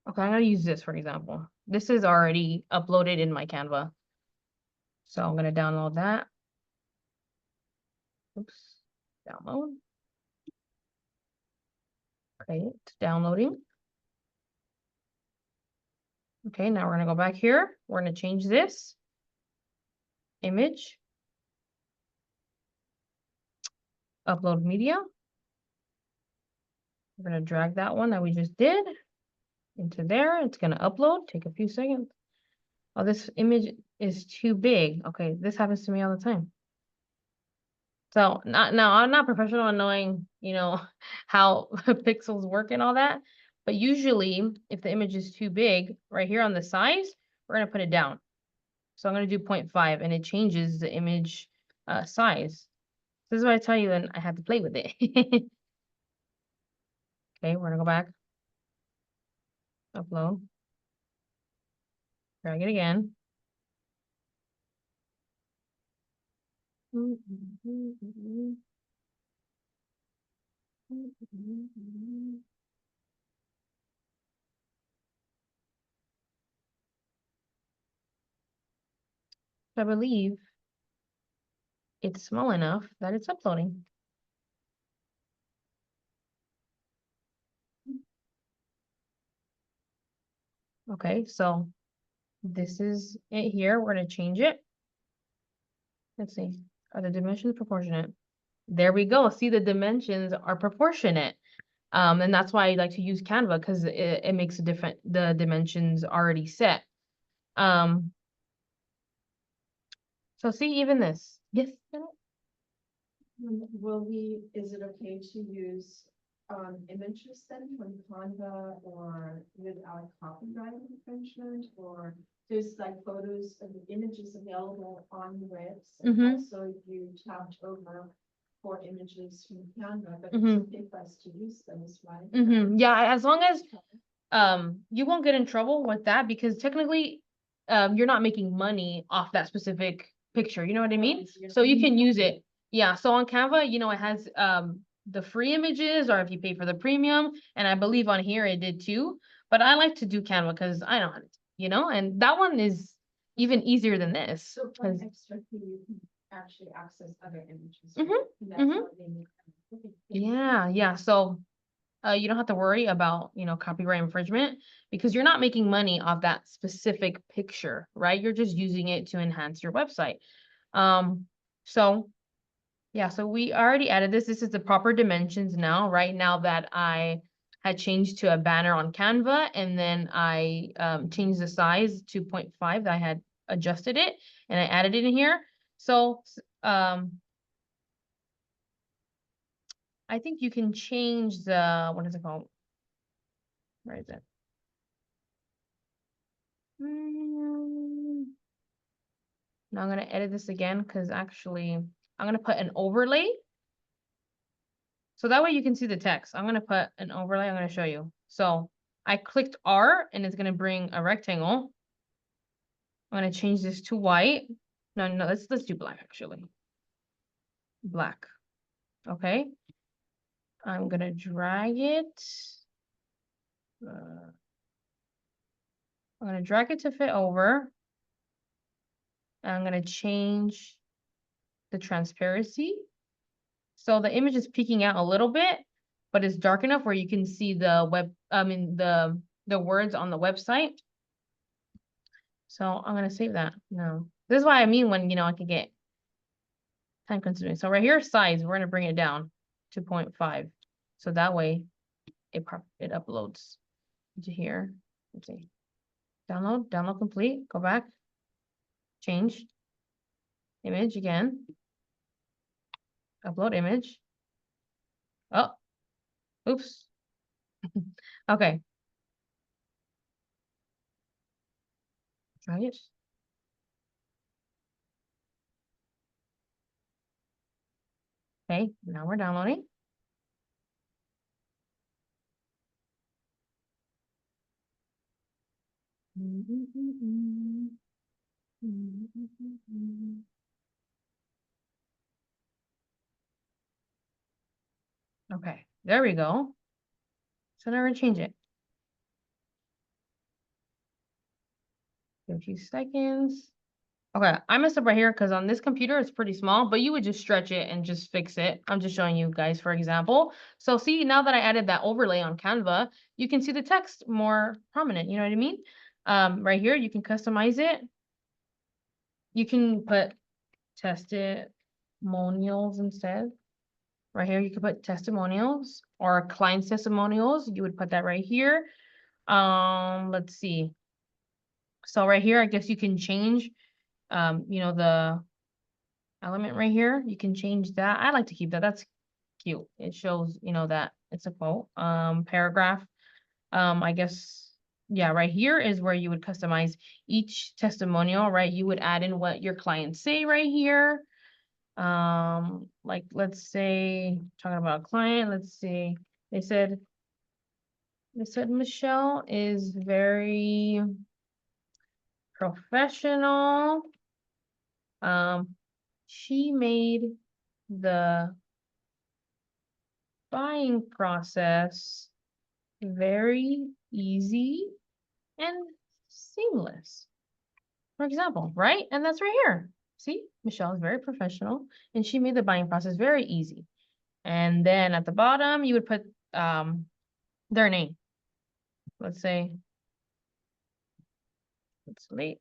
Okay, I'm going to use this, for example. This is already uploaded in my Canva. So I'm going to download that. Oops. Download. Okay, it's downloading. Okay, now we're going to go back here. We're going to change this image. Upload media. We're going to drag that one that we just did into there. It's going to upload. Take a few seconds. Oh, this image is too big. Okay, this happens to me all the time. So I'm not professional in knowing, how pixels work and all that. But usually if the image is too big, right here on the size, we're going to put it down. So I'm going to do 0.5 and it changes the image size. This is what I tell you, and I have to play with it. Okay, we're going to go back. Upload. Drag it again. I believe it's small enough that it's uploading. Okay, so this is it here. We're going to change it. Let's see. Are the dimensions proportionate? There we go. See, the dimensions are proportionate. And that's why I like to use Canva, because it makes the dimensions already set. So see, even this, yes, Janet? Is it okay to use, images then from Canva or without copyright infringement? Or there's like photos of the images available on the webs? And Mhm. also you tapped over 4 images from Canva, but Mhm. it's okay for us to use those, right? Yeah, as long as you won't get in trouble with that because technically you're not making money off that specific picture, you know what I mean? So you can use it. Yeah, so on Canva, you know, it has the free images or if you pay for the premium, and I believe on here it did too. But I like to do Canva because I know how to, you know, and that one is even easier than this. So for 'cause- an extra fee, you can actually access other images. Mhm, right? And that's mhm. what they need. Okay. Yeah, so you don't have to worry about, you know, copyright infringement because you're not making money off that specific picture, right? You're just using it to enhance your website. So yeah, so we already added this. This is the proper dimensions now, right? Now that I had changed to a banner on Canva and then I changed the size to 0.5, I had adjusted it and I added it in here. So I think you can change the, what is it called? Where is it? Now I'm gonna edit this again because actually I'm gonna put an overlay. So that way you can see the text. I'm gonna put an overlay. I'm gonna show you. So I clicked R and it's gonna bring a rectangle. I'm gonna change this to white. No, let's do black actually. Black. Okay. I'm gonna drag it. I'm gonna drag it to fit over. And I'm gonna change the transparency. So the image is peeking out a little bit, but it's dark enough where you can see the the words on the website. So I'm gonna save that. No, this is why I mean when, you know, I can get time consuming. So right here, size, we're gonna bring it down to 0.5. So that way it uploads to here. Let's see. Download complete, go back, change, image again, upload image. Oh, oops. Okay. Try it. Okay, now we're downloading. Okay, there we go. So now we're gonna change it. Give a few seconds. Okay, I messed up right here because on this computer it's pretty small, but you would just stretch it and just fix it. I'm just showing you guys for example. So see, now that I added that overlay on Canva, you can see the text more prominent, you know what I mean? Right here, you can customize it. You can put testimonials instead. Right here, you could put testimonials or client testimonials. You would put that right here. Let's see. So right here, I guess you can change, you know, the element right here. You can change that. I like to keep that. That's cute. It shows, you know, that it's a quote. Paragraph. I guess, yeah, right here is where you would customize each testimonial, right? You would add in what your clients say right here. Like let's say talking about a client, let's see. They said Michelle is very professional. She made the buying process very easy and seamless. For example, right? And that's right here. See, Michelle is very professional and she made the buying process very easy. And then at the bottom, you would put their name. Let's say it's late.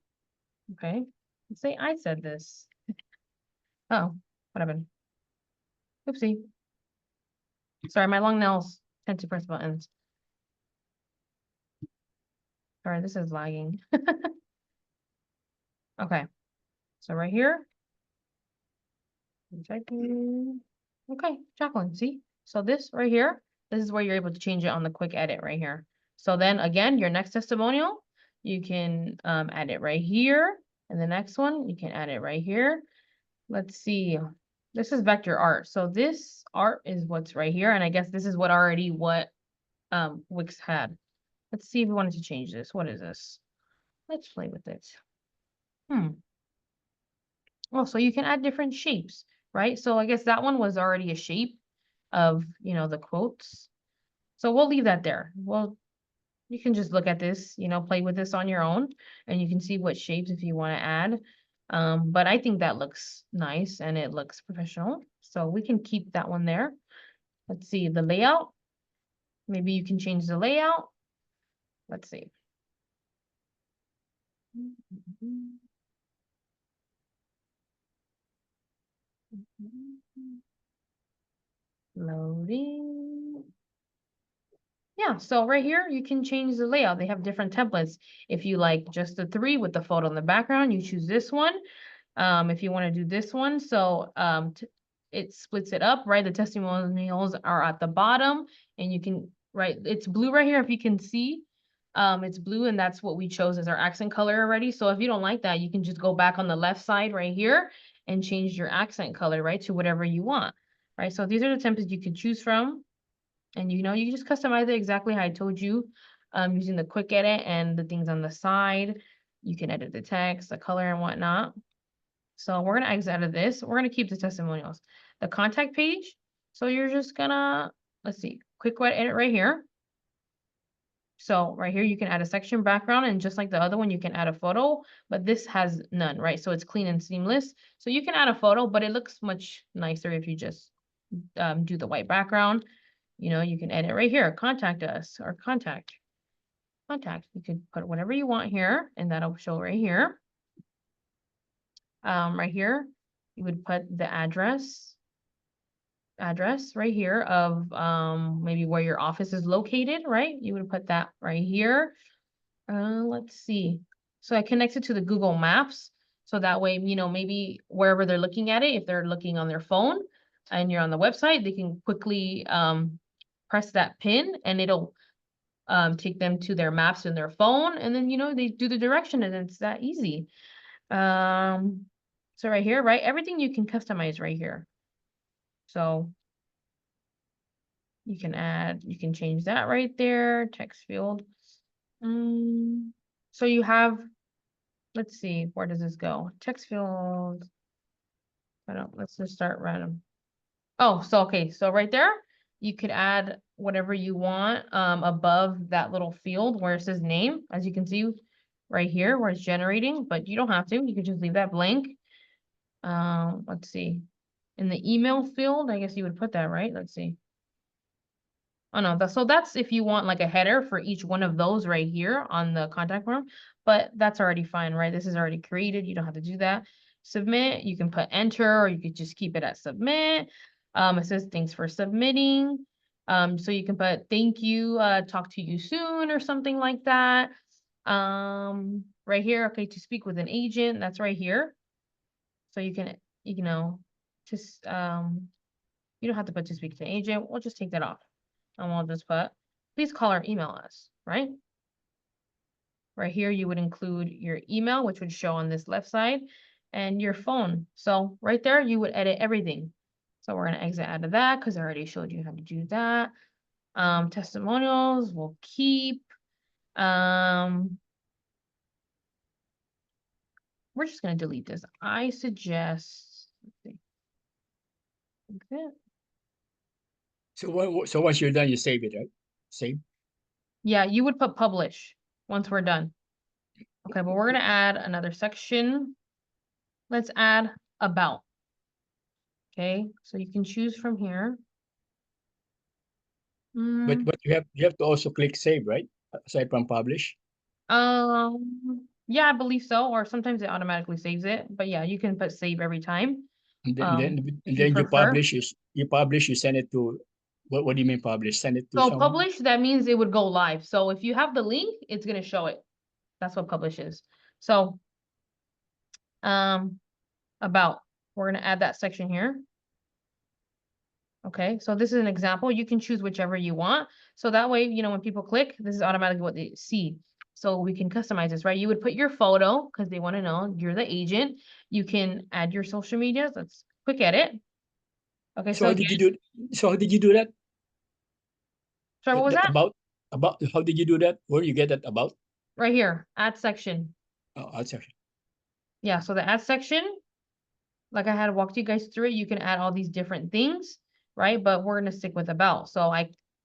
Okay. Let's say I said this. Oh, what happened? Oopsie. Sorry, my long nails tend to press buttons. Sorry, this is lagging. Okay, so right here. I'm checking. Okay, Jacqueline, see? So this right here, this is where you're able to change it on the quick edit right here. So then again, your next testimonial, you can add it right here. And the next one, you can add it right here. Let's see. This is vector art. So this art is what's right here. And I guess this is what Wix had. Let's see if we wanted to change this. What is this? Let's play with it. Oh, so you can add different shapes, right? So I guess that one was already a shape of, the quotes. So we'll leave that there. Well, you can just look at this, play with this on your own, and you can see what shapes if you want to add. But I think that looks nice and it looks professional. So we can keep that one there. Let's see the layout. Maybe you can change the layout. Let's see. Loading. Yeah, so right here, you can change the layout. They have different templates. If you like just the 3 with the photo in the background, you choose this one. If you want to do this one, so it splits it up, right? The testimonials are at the bottom, and you can, right, it's blue right here if you can see. It's blue, and that's what we chose as our accent color already. So if you don't like that, you can just go back on the left side right here and change your accent color, right, to whatever you want, right? So these are the templates you can choose from. And you can just customize it exactly how I told you, using the quick edit and the things on the side. You can edit the text, the color and whatnot. So we're gonna exit out of this. We're gonna keep the testimonials. The contact page. So you're just gonna, let's see, quick edit right here. So right here, you can add a section background, and just like the other one, you can add a photo, but this has none, right? So it's clean and seamless. So you can add a photo, but it looks much nicer if you just do the white background. You can edit right here, contact us or contact. You can put whatever you want here, and that'll show right here. Right here, you would put the address right here of maybe where your office is located, right? You would put that right here. Let's see. So I connected to the Google Maps. So that way, maybe wherever they're looking at it, if they're looking on their phone and you're on the website, they can quickly press that pin and it'll take them to their maps in their phone, and then they do the direction, and it's that easy. So right here, right, everything you can customize right here. So you can change that right there, text field. So you have, let's see, where does this go? Text field. Let's just start random. Oh, so okay, so right there, you could add whatever you want above that little field where it says name, as you can see right here where it's generating, but you don't have to. You could just leave that blank. Let's see. In the email field, I guess you would put that, right? Let's see. Oh no, that's if you want like a header for each one of those right here on the contact form, but that's already fine, right? This is already created. You don't have to do that. Submit, you can put enter, or you could just keep it at submit. It says thanks for submitting. So you can put thank you, talk to you soon or something like that. Right here, okay, to speak with an agent, that's right here. So you can, just you don't have to put to speak to an agent. We'll just take that off. And we'll just put, please call or email us, right? Right here, you would include your email, which would show on this left side, and your phone. So right there, you would edit everything. So we're gonna exit out of that because I already showed you how to do that. Testimonials, we'll keep. We're just gonna delete this. I suggest, let's see. Okay. So once you're done, you save it, right? Save. Yeah, you would put publish once we're done. Okay, but we're gonna add another section. Let's add about. Okay, so you can choose from here. But you have to also click save, right? Aside from publish. Yeah, I believe so, or sometimes it automatically saves it, but yeah, you can put save every time. And then, if you you prefer. publish, you send it to, what do you mean publish? Send it to So someone? publish, that means it would go live. So if you have the link, it's gonna show it. That's what publish is. So About, we're gonna add that section here. Okay, so this is an example. You can choose whichever you want. So that way, you know, when people click, this is automatically what they see. So we can customize this, right? You would put your photo because they want to know you're the agent. You can add your social medias. Let's quick edit. Okay, So so how did you do? So how did you do that? sorry, what was that? About how did you do that? Where you get that about? Right here, add section. Oh, add section. Yeah, so the add section, like I had walked you guys through it, you can add all these different things, right? But we're gonna stick with about. So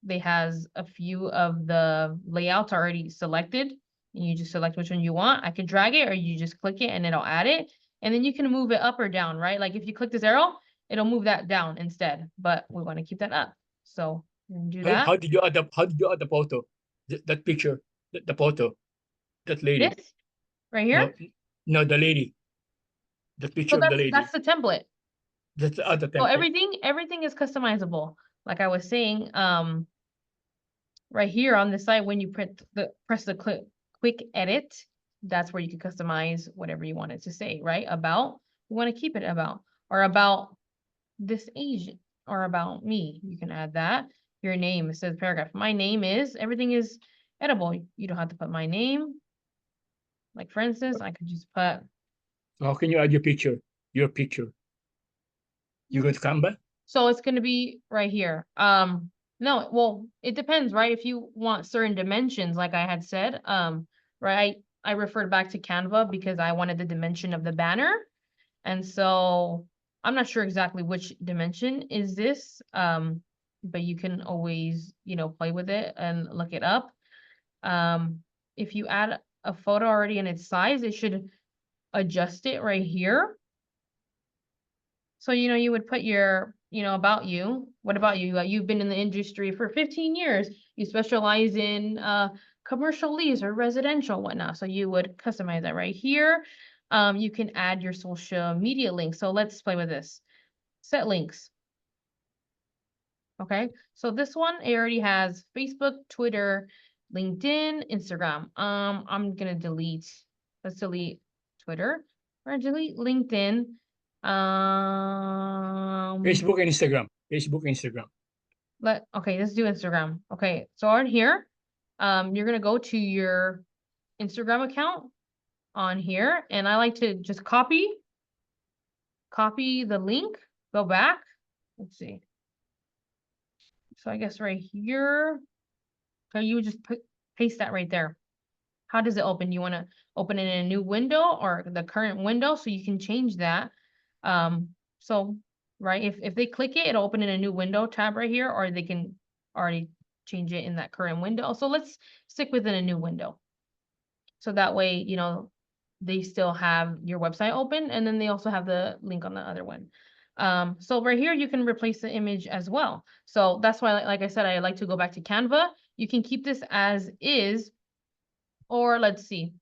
they has a few of the layouts already selected, and you just select which one you want. I can drag it, or you just click it and it'll add it. And then you can move it up or down, right? Like if you click this arrow, it'll move that down instead, but we want to keep that up. So we're gonna do that. How did you add the photo? That picture, the photo, that lady. This right here. No, the lady. The picture So of the lady. that's the template. That's the other So template. everything is customizable. Like I was saying, right here on the side, when you press the quick edit, that's where you can customize whatever you want it to say, right? About, you want to keep it about, or about this agent, or about me. You can add that. Your name, it says paragraph. My name is, everything is editable. You don't have to put my name. Like for instance, I could just put, So how can you add your picture? Your picture. You go to Canva? so it's gonna be right here. No, well, it depends, right? If you want certain dimensions, like I had said, right? I referred back to Canva because I wanted the dimension of the banner. And so I'm not sure exactly which dimension is this. But you can always, you know, play with it and look it up. If you add a photo already in its size, it should adjust it right here. So, you know, you would put your, you know, about you. What about you? You've been in the industry for 15 years. You specialize in commercial leads or residential, whatnot. So you would customize that right here. You can add your social media links. So let's play with this. Set links. Okay, so this one, it already has Facebook, Twitter, LinkedIn, Instagram. I'm gonna delete, let's delete Twitter. We're gonna delete LinkedIn. Facebook and Instagram. Facebook, Instagram. Okay, let's do Instagram. Okay, so on here, you're gonna go to your Instagram account on here, and I like to just copy the link, go back. Let's see. So I guess right here, so you would just paste that right there. How does it open? You want to open it in a new window or the current window, so you can change that. So right, if they click it, it'll open in a new window tab right here, or they can already change it in that current window. So let's stick within a new window. So that way, you know, they still have your website open, and then they also have the link on the other one. So right here, you can replace the image as well. So that's why, like I said, I like to go back to Canva. You can keep this as is, or let's see.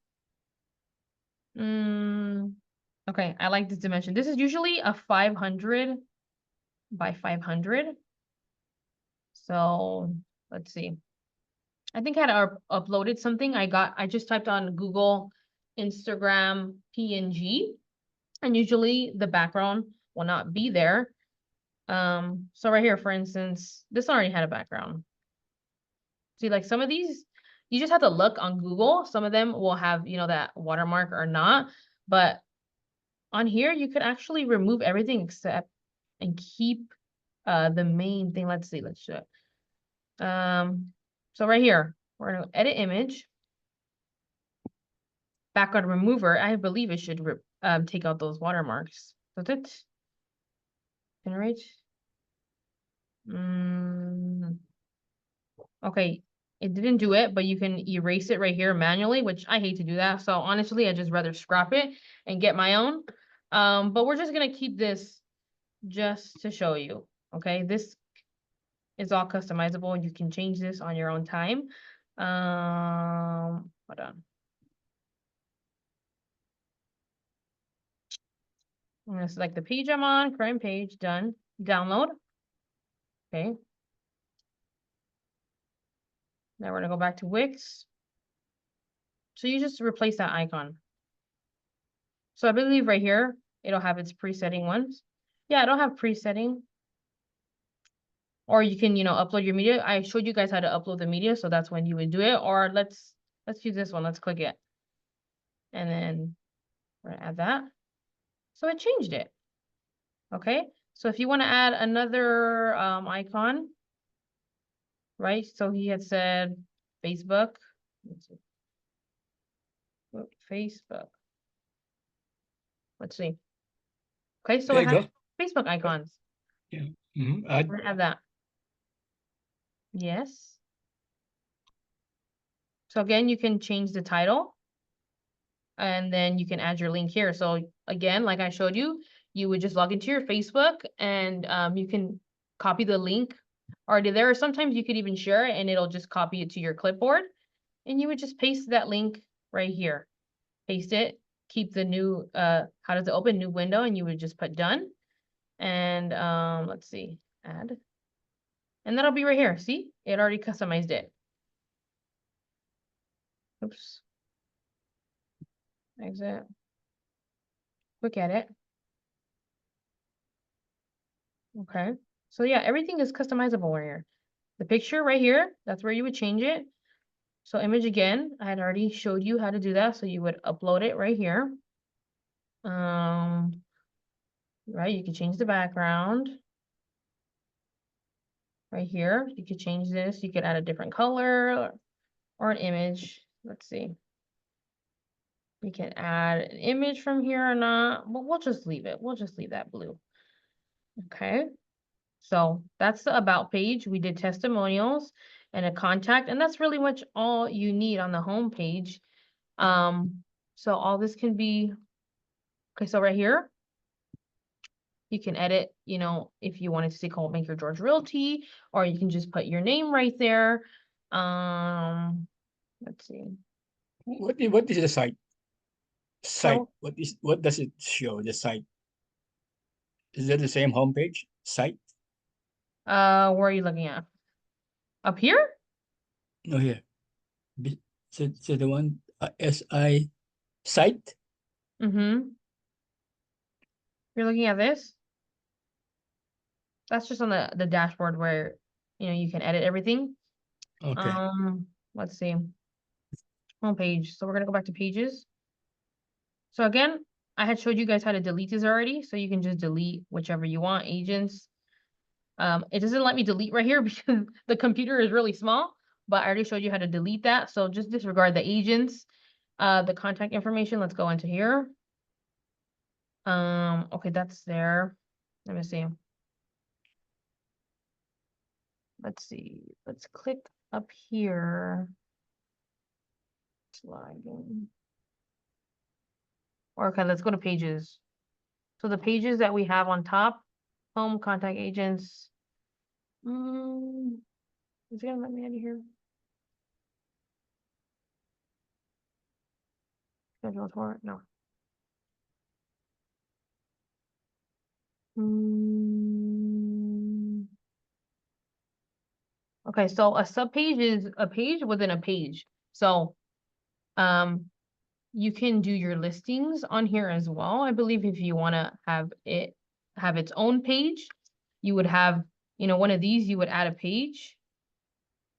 Okay, I like this dimension. This is usually a 500 by 500. So let's see. I think I had uploaded something. I just typed on Google Instagram PNG, and usually the background will not be there. So right here, for instance, this already had a background. See, like some of these, you just have to look on Google. Some of them will have, you know, that watermark or not. But on here, you could actually remove everything except and keep the main thing. Let's see, let's show it. So right here, we're gonna edit image. Background remover, I believe it should take out those watermarks. Does it? Generate. Okay, it didn't do it, but you can erase it right here manually, which I hate to do that. So honestly, I just rather scrap it and get my own. But we're just gonna keep this just to show you. Okay, this is all customizable. You can change this on your own time. Hold on. I'm gonna select the page I'm on, current page, done, download. Okay. Now we're gonna go back to Wix. So you just replace that icon. So I believe right here, it'll have its presetting ones. Yeah, it'll have presetting. Or you can, upload your media. I showed you guys how to upload the media, so that's when you would do it. Or let's use this one. Let's click it. And then we're gonna add that. So it changed it. Okay. So if you want to add another icon, right? So he had said Facebook. Let's see. Oh, Facebook. Let's see. Okay, so There it you has go. Facebook icons. Mhm. We're gonna have that. Yes. So again, you can change the title. And then you can add your link here. So again, like I showed you, you would just log into your Facebook and you can copy the link already there. Or sometimes you could even share it and it'll just copy it to your clipboard. And you would just paste that link right here. Paste it, keep the new, how does it open? New window, and you would just put done. And let's see, add. And that'll be right here. See, it already customized it. Oops. Exit. Quick edit. Okay. So yeah, everything is customizable right here. The picture right here, that's where you would change it. So image again, I had already showed you how to do that. So you would upload it right here. Right, you could change the background. Right here, you could change this. You could add a different color or an image. Let's see. You can add an image from here or not, but we'll just leave it. We'll just leave that blue. Okay. So that's the about page. We did testimonials and a contact, and that's really much all you need on the home page. So all this can be, okay, so right here, you can edit, if you wanted to say call Banker George Realty, or you can just put your name right there. Let's see. What is the site? Site. So, What does it show? The site. Is that the same homepage? Site? where are you looking at? Up here? No, here. So the one SI site. Mm-hmm. You're looking at this? That's just on the dashboard where, you can edit everything. Okay. Let's see. Home page. So we're gonna go back to pages. So again, I had showed you guys how to delete this already, so you can just delete whichever you want, agents. It doesn't let me delete right here because the computer is really small, but I already showed you how to delete that. So just disregard the agents. The contact information, let's go into here. Okay, that's there. Let me see. Let's see. Let's click up here. It's lagging. Okay, let's go to pages. So the pages that we have on top, home, contact agents. Is it gonna let me out of here? Schedule tour? No. Okay, so a subpage is a page within a page. So, you can do your listings on here as well. I believe if you want to have its own page, you would have, one of these, you would add a page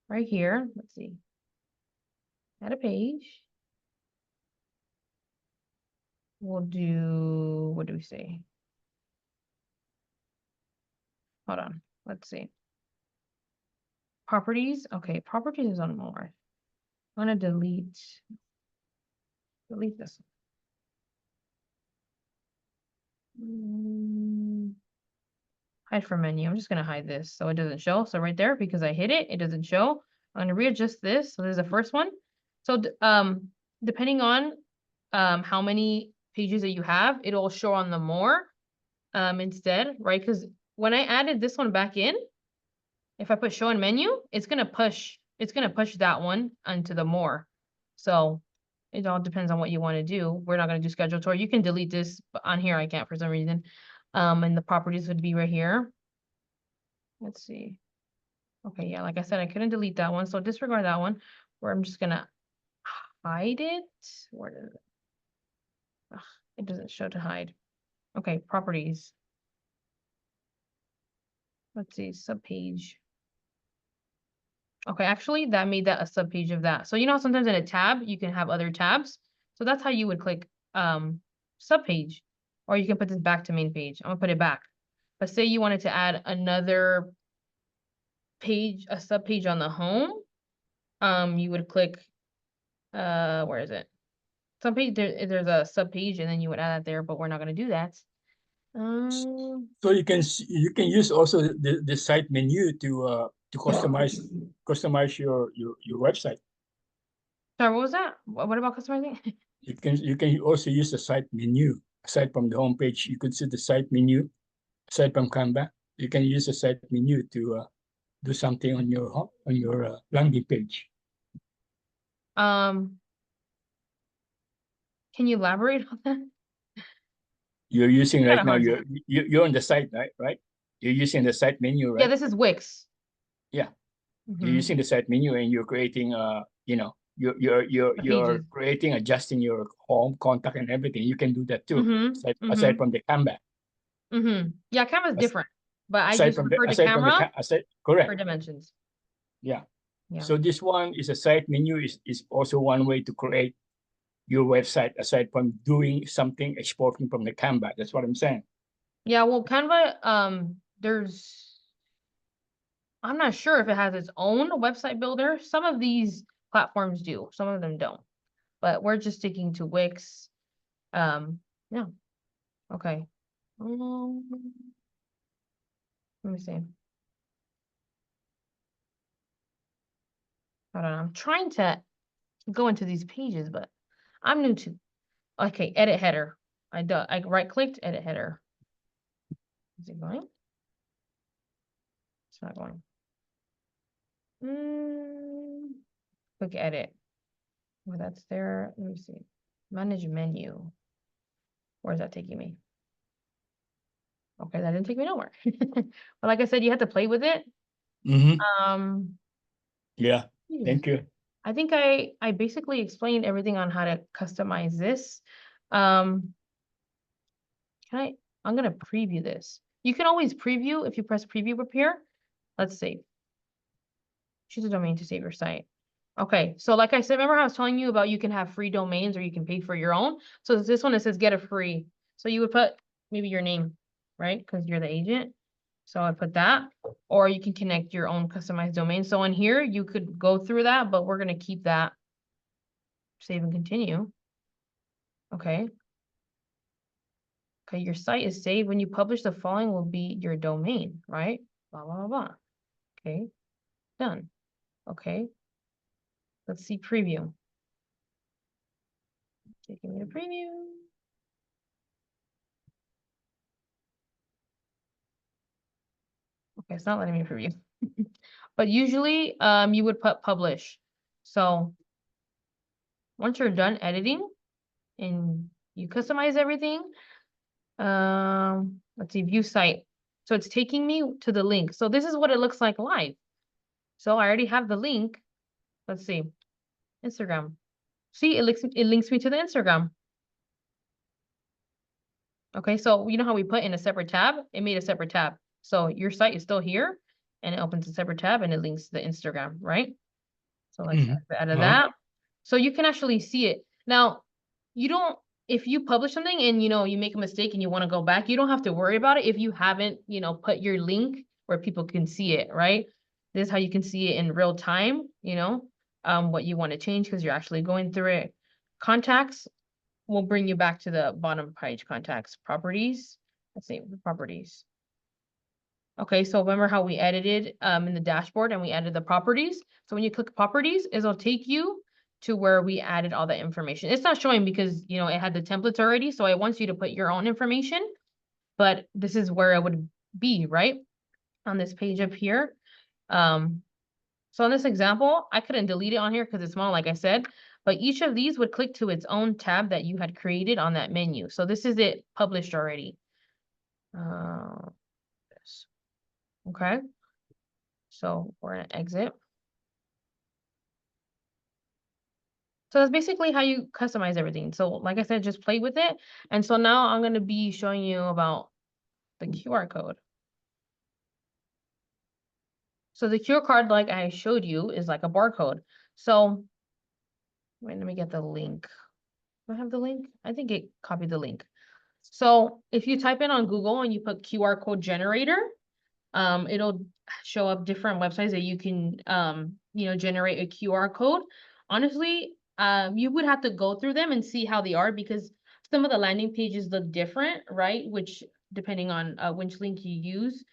right here. Let's see. Add a page. We'll do, what do we say? Hold on. Let's see. Properties. Okay, properties is on more. I'm gonna delete this. Hide from menu. I'm just gonna hide this so it doesn't show. So right there, because I hit it, it doesn't show. I'm gonna readjust this. So there's the first one. So depending on how many pages that you have, it'll show on the more instead, right? Because when I added this one back in, if I put show in menu, it's gonna push that one onto the more. So it all depends on what you want to do. We're not gonna do schedule tour. You can delete this, but on here I can't for some reason. And the properties would be right here. Let's see. Okay, yeah, like I said, I couldn't delete that one, so disregard that one. Where I'm just gonna hide it. Where did it? Ugh, It doesn't show to hide. Okay, properties. Let's see, subpage. Okay, actually that made that a subpage of that. So you know how sometimes in a tab you can have other tabs. So that's how you would click subpage, or you can put this back to main page. I'm gonna put it back. But say you wanted to add another page, a subpage on the home, you would click where is it? Subpage, there's a subpage and then you would add that there, but we're not gonna do that. So you can use also the site menu to customize your website. Sorry, what was that? What about customizing? You can also use the site menu aside from the home page. You could see the site menu aside from Canva. You can use the site menu to do something on your landing page. Can you elaborate on that? You're using right Kinda now. hard to- You're on the site, right? You're using the site menu, Yeah, right? this is Wix. Yeah. You're Mhm. using the site menu and you're creating you're The you're pages. creating, adjusting your home contact and everything. You can do that too. Aside Mhm. from the Canva. Yeah, camera's As- different, but I Aside just from the refer to aside from the camera aside for correct. dimensions. Yeah. Yeah. So this one is a site menu is also one way to create your website aside from doing something exporting from the Canva. That's what I'm saying. Yeah, well, Canva, I'm not sure if it has its own website builder. Some of these platforms do, some of them don't. But we're just sticking to Wix. Yeah. Okay. Let me see. Hold on. I'm trying to go into these pages, but I'm new to. Okay, edit header. I right clicked, edit header. Is it going? It's not going. Quick edit. Well, that's there. Let me see. Manage menu. Where is that taking me? Okay, that didn't take me nowhere. But like I said, you have to play with it. Yeah. Geez. Thank you. I think I basically explained everything on how to customize this. I'm gonna preview this. You can always preview if you press preview up here. Let's see. Choose a domain to save your site. Okay, so like I said, remember how I was telling you about you can have free domains or you can pay for your own. So this one, it says get a free. So you would put maybe your name, right? Because you're the agent. So I put that, or you can connect your own customized domain. So in here, you could go through that, but we're gonna keep that. Save and continue. Okay. Okay, your site is saved. When you publish, the following will be your domain, right? Blah, blah, blah, blah. Okay, done. Okay. Let's see preview. Taking me to preview. Okay, it's not letting me preview. But usually, you would put publish. So once you're done editing and you customize everything, let's see, view site. So it's taking me to the link. So this is what it looks like live. So I already have the link. Let's see, Instagram. See, it links me to the Instagram. Okay, so you know how we put in a separate tab? It made a separate tab. So your site is still here and it opens a separate tab and it links to the Instagram, right? So let's out of that. So you can actually see it. Now, you don't, if you publish something and you make a mistake and you want to go back, you don't have to worry about it if you haven't, put your link where people can see it, right? This is how you can see it in real time, what you want to change because you're actually going through it. Contacts will bring you back to the bottom page, contacts, properties. Let's see, properties. Okay, so remember how we edited in the dashboard and we added the properties? So when you click properties, it'll take you to where we added all the information. It's not showing because, it had the templates already, so it wants you to put your own information, but this is where it would be, right? On this page up here. So in this example, I couldn't delete it on here because it's small, like I said, but each of these would click to its own tab that you had created on that menu. So this is it published already. This. Okay. So we're gonna exit. So that's basically how you customize everything. So like I said, just play with it. And so now I'm going to be showing you about the QR code. So the QR code, like I showed you, is like a barcode. So wait, let me get the link. Do I have the link? I think it copied the link. So if you type in on Google and you put QR code generator, it'll show up different websites that you can, generate a QR code. Honestly, you would have to go through them and see how they are because some of the landing pages look different, right? Which depending on which link you use,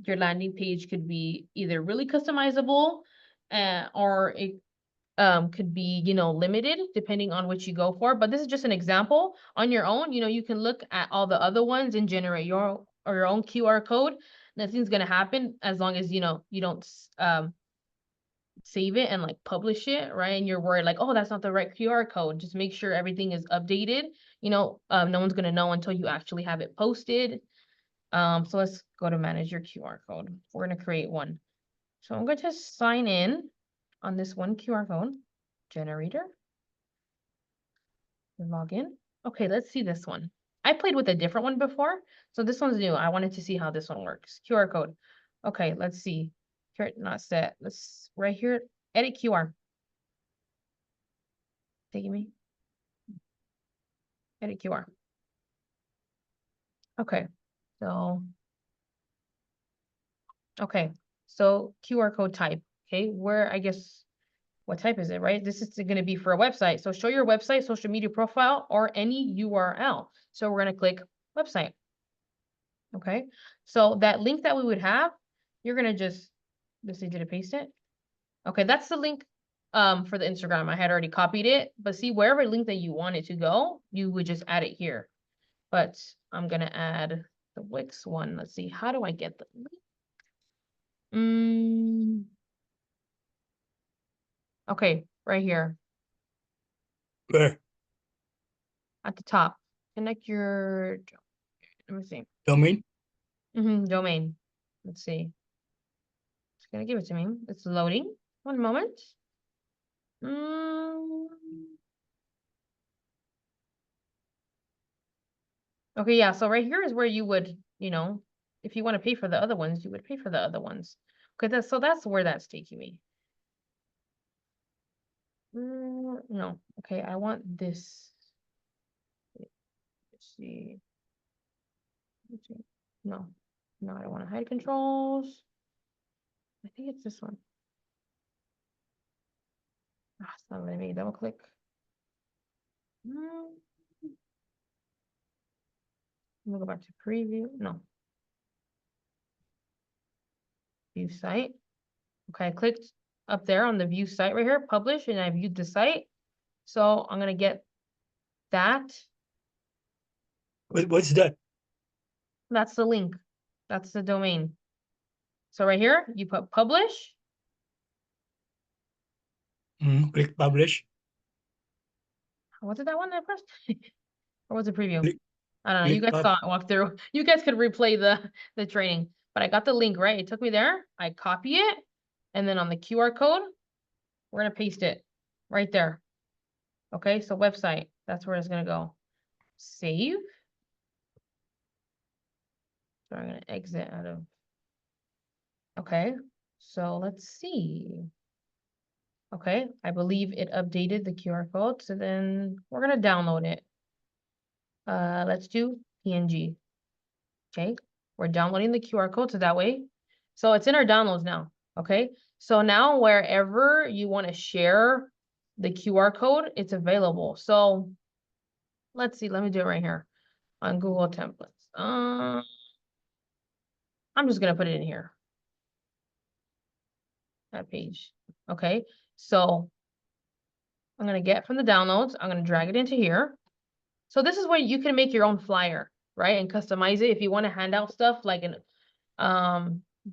your landing page could be either really customizable, or it could be, limited depending on what you go for. But this is just an example. On your own, you can look at all the other ones and generate your own QR code. Nothing's gonna happen as long as, you don't save it and like publish it, right? And you're worried like, oh, that's not the right QR code. Just make sure everything is updated. No one's gonna know until you actually have it posted. So let's go to manage your QR code. We're gonna create one. So I'm going to sign in on this one QR code generator. Log in. Okay, let's see this one. I played with a different one before, so this one's new. I wanted to see how this one works. QR code. Okay, let's see. Here, not set. Let's right here, edit QR. Taking me. Edit QR. Okay, so QR code type. Okay, where I guess what type is it, right? This is going to be for a website. So show your website, social media profile, or any URL. So we're going to click website. Okay, so that link that we would have, you're going to just see, did it paste it? Okay, that's the link for the Instagram. I had already copied it, but see, wherever link that you want it to go, you would just add it here. But I'm going to add the Wix one. Let's see, how do I get the link? Okay, right here. Where? At the top, connect your, let me see. Domain? Domain. Let's see. It's gonna give it to me. It's loading. One moment. Okay, yeah, so right here is where you would, if you want to pay for the other ones, you would pay for the other ones. Okay, that's where that's taking me. No, okay, I want this. Let's see. No, I don't want to hide controls. I think it's this one. It's not letting me double click. We'll go back to preview. No. View site. Okay, I clicked up there on the view site right here, publish, and I viewed the site. So I'm gonna get that. What's that? That's the link. That's the domain. So right here, you put publish. Click publish. Was it that one that I pressed? Or was it preview? Click- I don't know. You click guys saw it walk through. You guys could replay the training. But I got the link, right? It took me there. I copy it. And then on the QR code, we're gonna paste it right there. Okay, so website, that's where it's gonna go. Save. So I'm gonna exit out of. Okay, so let's see. Okay, I believe it updated the QR code, so then we're gonna download it. Let's do PNG. Okay, we're downloading the QR code so that way. So it's in our downloads now. Okay, so now wherever you want to share the QR code, it's available. So let's see, let me do it right here on Google Templates. I'm just gonna put it in here. That page. Okay, so I'm gonna get from the downloads, I'm gonna drag it into here. So this is where you can make your own flyer, right? And customize it if you want to hand out stuff like an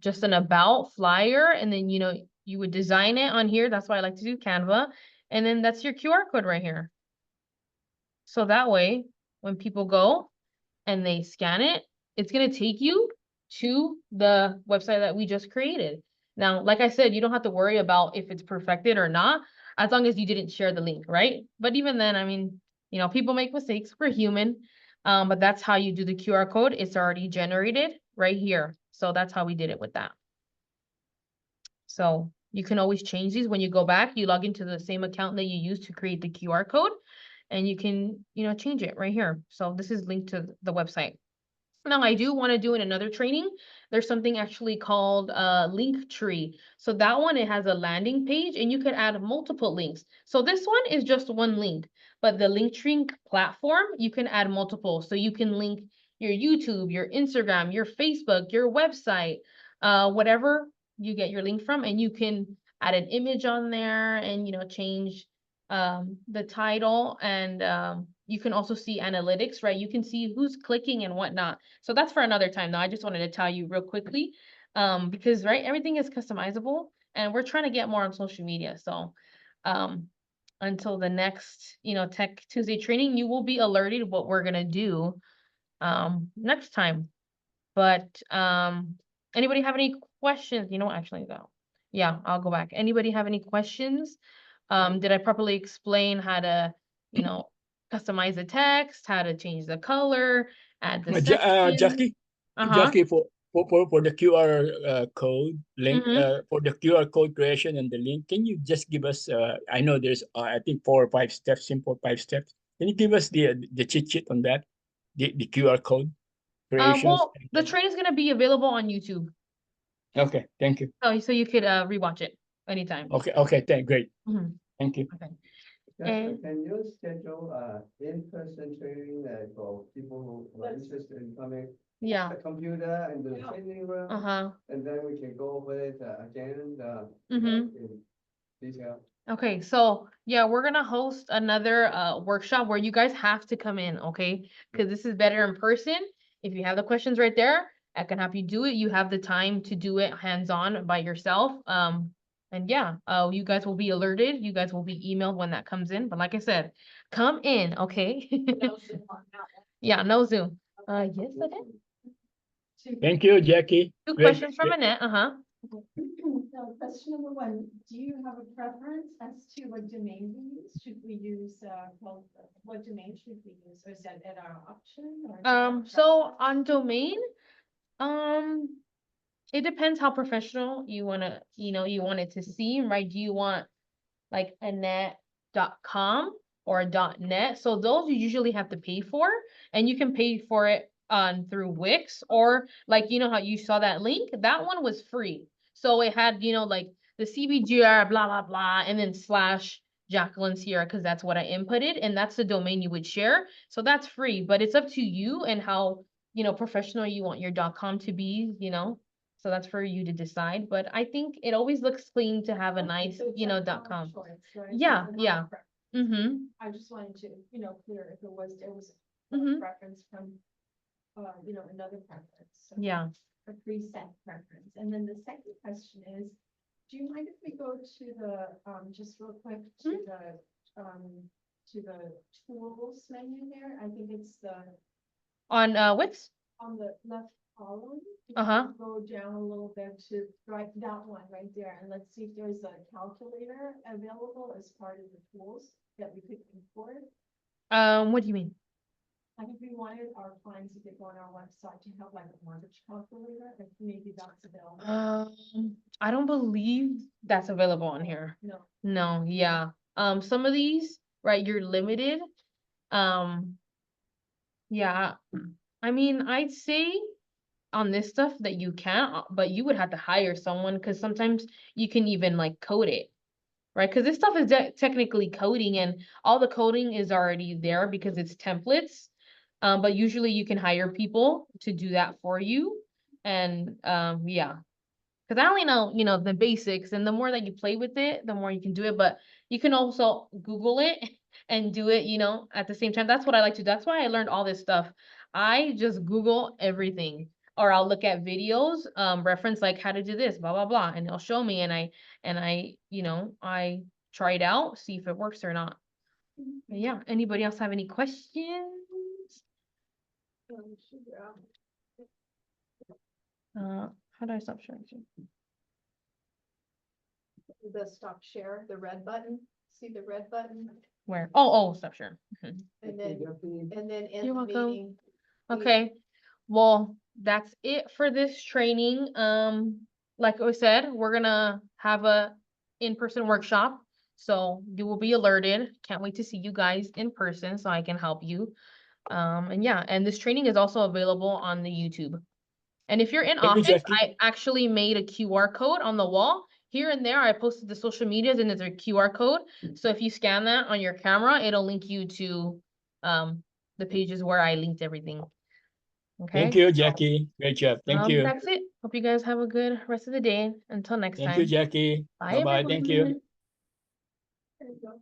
just an about flyer, and then you would design it on here. That's why I like to do Canva. And then that's your QR code right here. So that way, when people go and they scan it, it's gonna take you to the website that we just created. Now, like I said, you don't have to worry about if it's perfected or not. as long as you didn't share the link, right? But even then, I mean, you know, people make mistakes, we're human. But that's how you do the QR code. It's already generated right here. So that's how we did it with that. So you can always change these when you go back, you log into the same account that you used to create the QR code, and you can, you know, change it right here. So this is linked to the website. Now I do want to do in another training. There's something actually called link tree. So that one, it has a landing page and you can add multiple links. So this one is just one link, but the link tree platform, you can add multiple. So you can link your YouTube, your Instagram, your Facebook, your website, whatever you get your link from, and you can add an image on there and, you know, change the title, and you can also see analytics, right? You can see who's clicking and whatnot. So that's for another time. Now, I just wanted to tell you real quickly, because right, everything is customizable, and we're trying to get more on social media. So until the next, you know, Tech Tuesday training, you will be alerted what we're gonna do next time. But anybody have any questions? You know, actually, though, yeah, I'll go back. Anybody have any questions? Did I properly explain how to, you know, customize the text, how to change the color, add the section? Jackie, Uh-huh. for the QR code link, Mhm. for the QR code creation and the link, can you just give us, I know there's, I think 4 or 5 steps, simple 5 steps. Can you give us the cheat sheet on that? The QR code creations? Well, the train is gonna be available on YouTube, Okay, thank you. so you could rewatch it anytime. Okay, great. Mhm. Thank you. Okay. Jessica, can you schedule in-person training for people who are interested in coming? Yeah. The computer and the training room, Uh-huh. and then we can go over it again, Mhm. in detail. Okay, so yeah, we're gonna host another workshop where you guys have to come in, okay? Because this is better in person. If you have the questions right there, I can help you do it. You have the time to do it hands-on by yourself. And yeah, you guys will be alerted. You guys will be emailed when that comes in. But like I said, come in, okay? Yeah, no Zoom. Yes, I did. Thank you, Jackie. Two Great. questions from Annette, uh-huh. So question number one, do you have a preference as to what domain we use? Should we use, what domain should we use? Or is that at our option? Or do you have a So preference? on domain, um, it depends how professional you wanna, you know, you want it to seem, right? Do you want like a net.com or a .net? So those you usually have to pay for, and you can pay for it on through Wix, or like, you know how you saw that link? That one was free. So it had, you know, like the CBGR, blah, blah, blah, and then slash Jacqueline Sierra, because that's what I inputted, and that's the domain you would share. So that's free, but it's up to you and how, you know, professional you want your .com to be, you know? So that's for you to decide, but I think it always looks clean to have a Okay, nice, so it's you know, at our .com. choice, right? Yeah, It's not yeah. a preference. Mm-hmm, I just wanted to, you know, clear if there was Mhm. a preference from, you know, another preference. So yeah. a preset preference. And then the second question is, do you mind if we go to the, just real quick, to the tools menu there? I think it's the, On Wix? on the left column. If you Uh-huh. Go down a little bit to right, that one right there, and let's see if there's a calculator available as part of the tools that we could import. What do you mean? I think we wanted our clients, if they go on our website, to have like a mortgage calculator, if maybe that's available. I don't believe that's available on here. No, No, yeah. Some of these, right, you're limited. Um, yeah. I mean, I'd say on this stuff that you can't, but you would have to hire someone, because sometimes you can even like code it. Right? Because this stuff is technically coding, and all the coding is already there because it's templates. But usually you can hire people to do that for you. And yeah, because I only know, you know, the basics, and the more that you play with it, the more you can do it. But you can also Google it and do it, you know, at the same time. That's what I like to do. That's why I learned all this stuff. I just Google everything, or I'll look at videos, reference like how to do this, blah, blah, blah, and it'll show me, and I, you know, I try it out, see if it works or not. But yeah, anybody else have any questions? How do I stop sharing? The stop share, the red button. See the red button Where? Oh, stop sharing. Mhm. and then, and then end You're the welcome. meeting. Okay, well, that's it for this training. Like I said, we're gonna have a in-person workshop. So you will be alerted. Can't wait to see you guys in person so I can help you. And yeah, and this training is also available on the YouTube. And if you're in Thank you, office, Jackie. I actually made a QR code on the wall. Here and there, I posted the social medias and there's a QR code. So if you scan that on your camera, it'll link you to the pages where I linked everything. Okay. Thank you, Jackie. Great job. Thank you. That's it. Hope you guys have a good rest of the day. Until next Thank you, time. Jackie. Bye, Bye-bye. Thank you. everyone. There you go.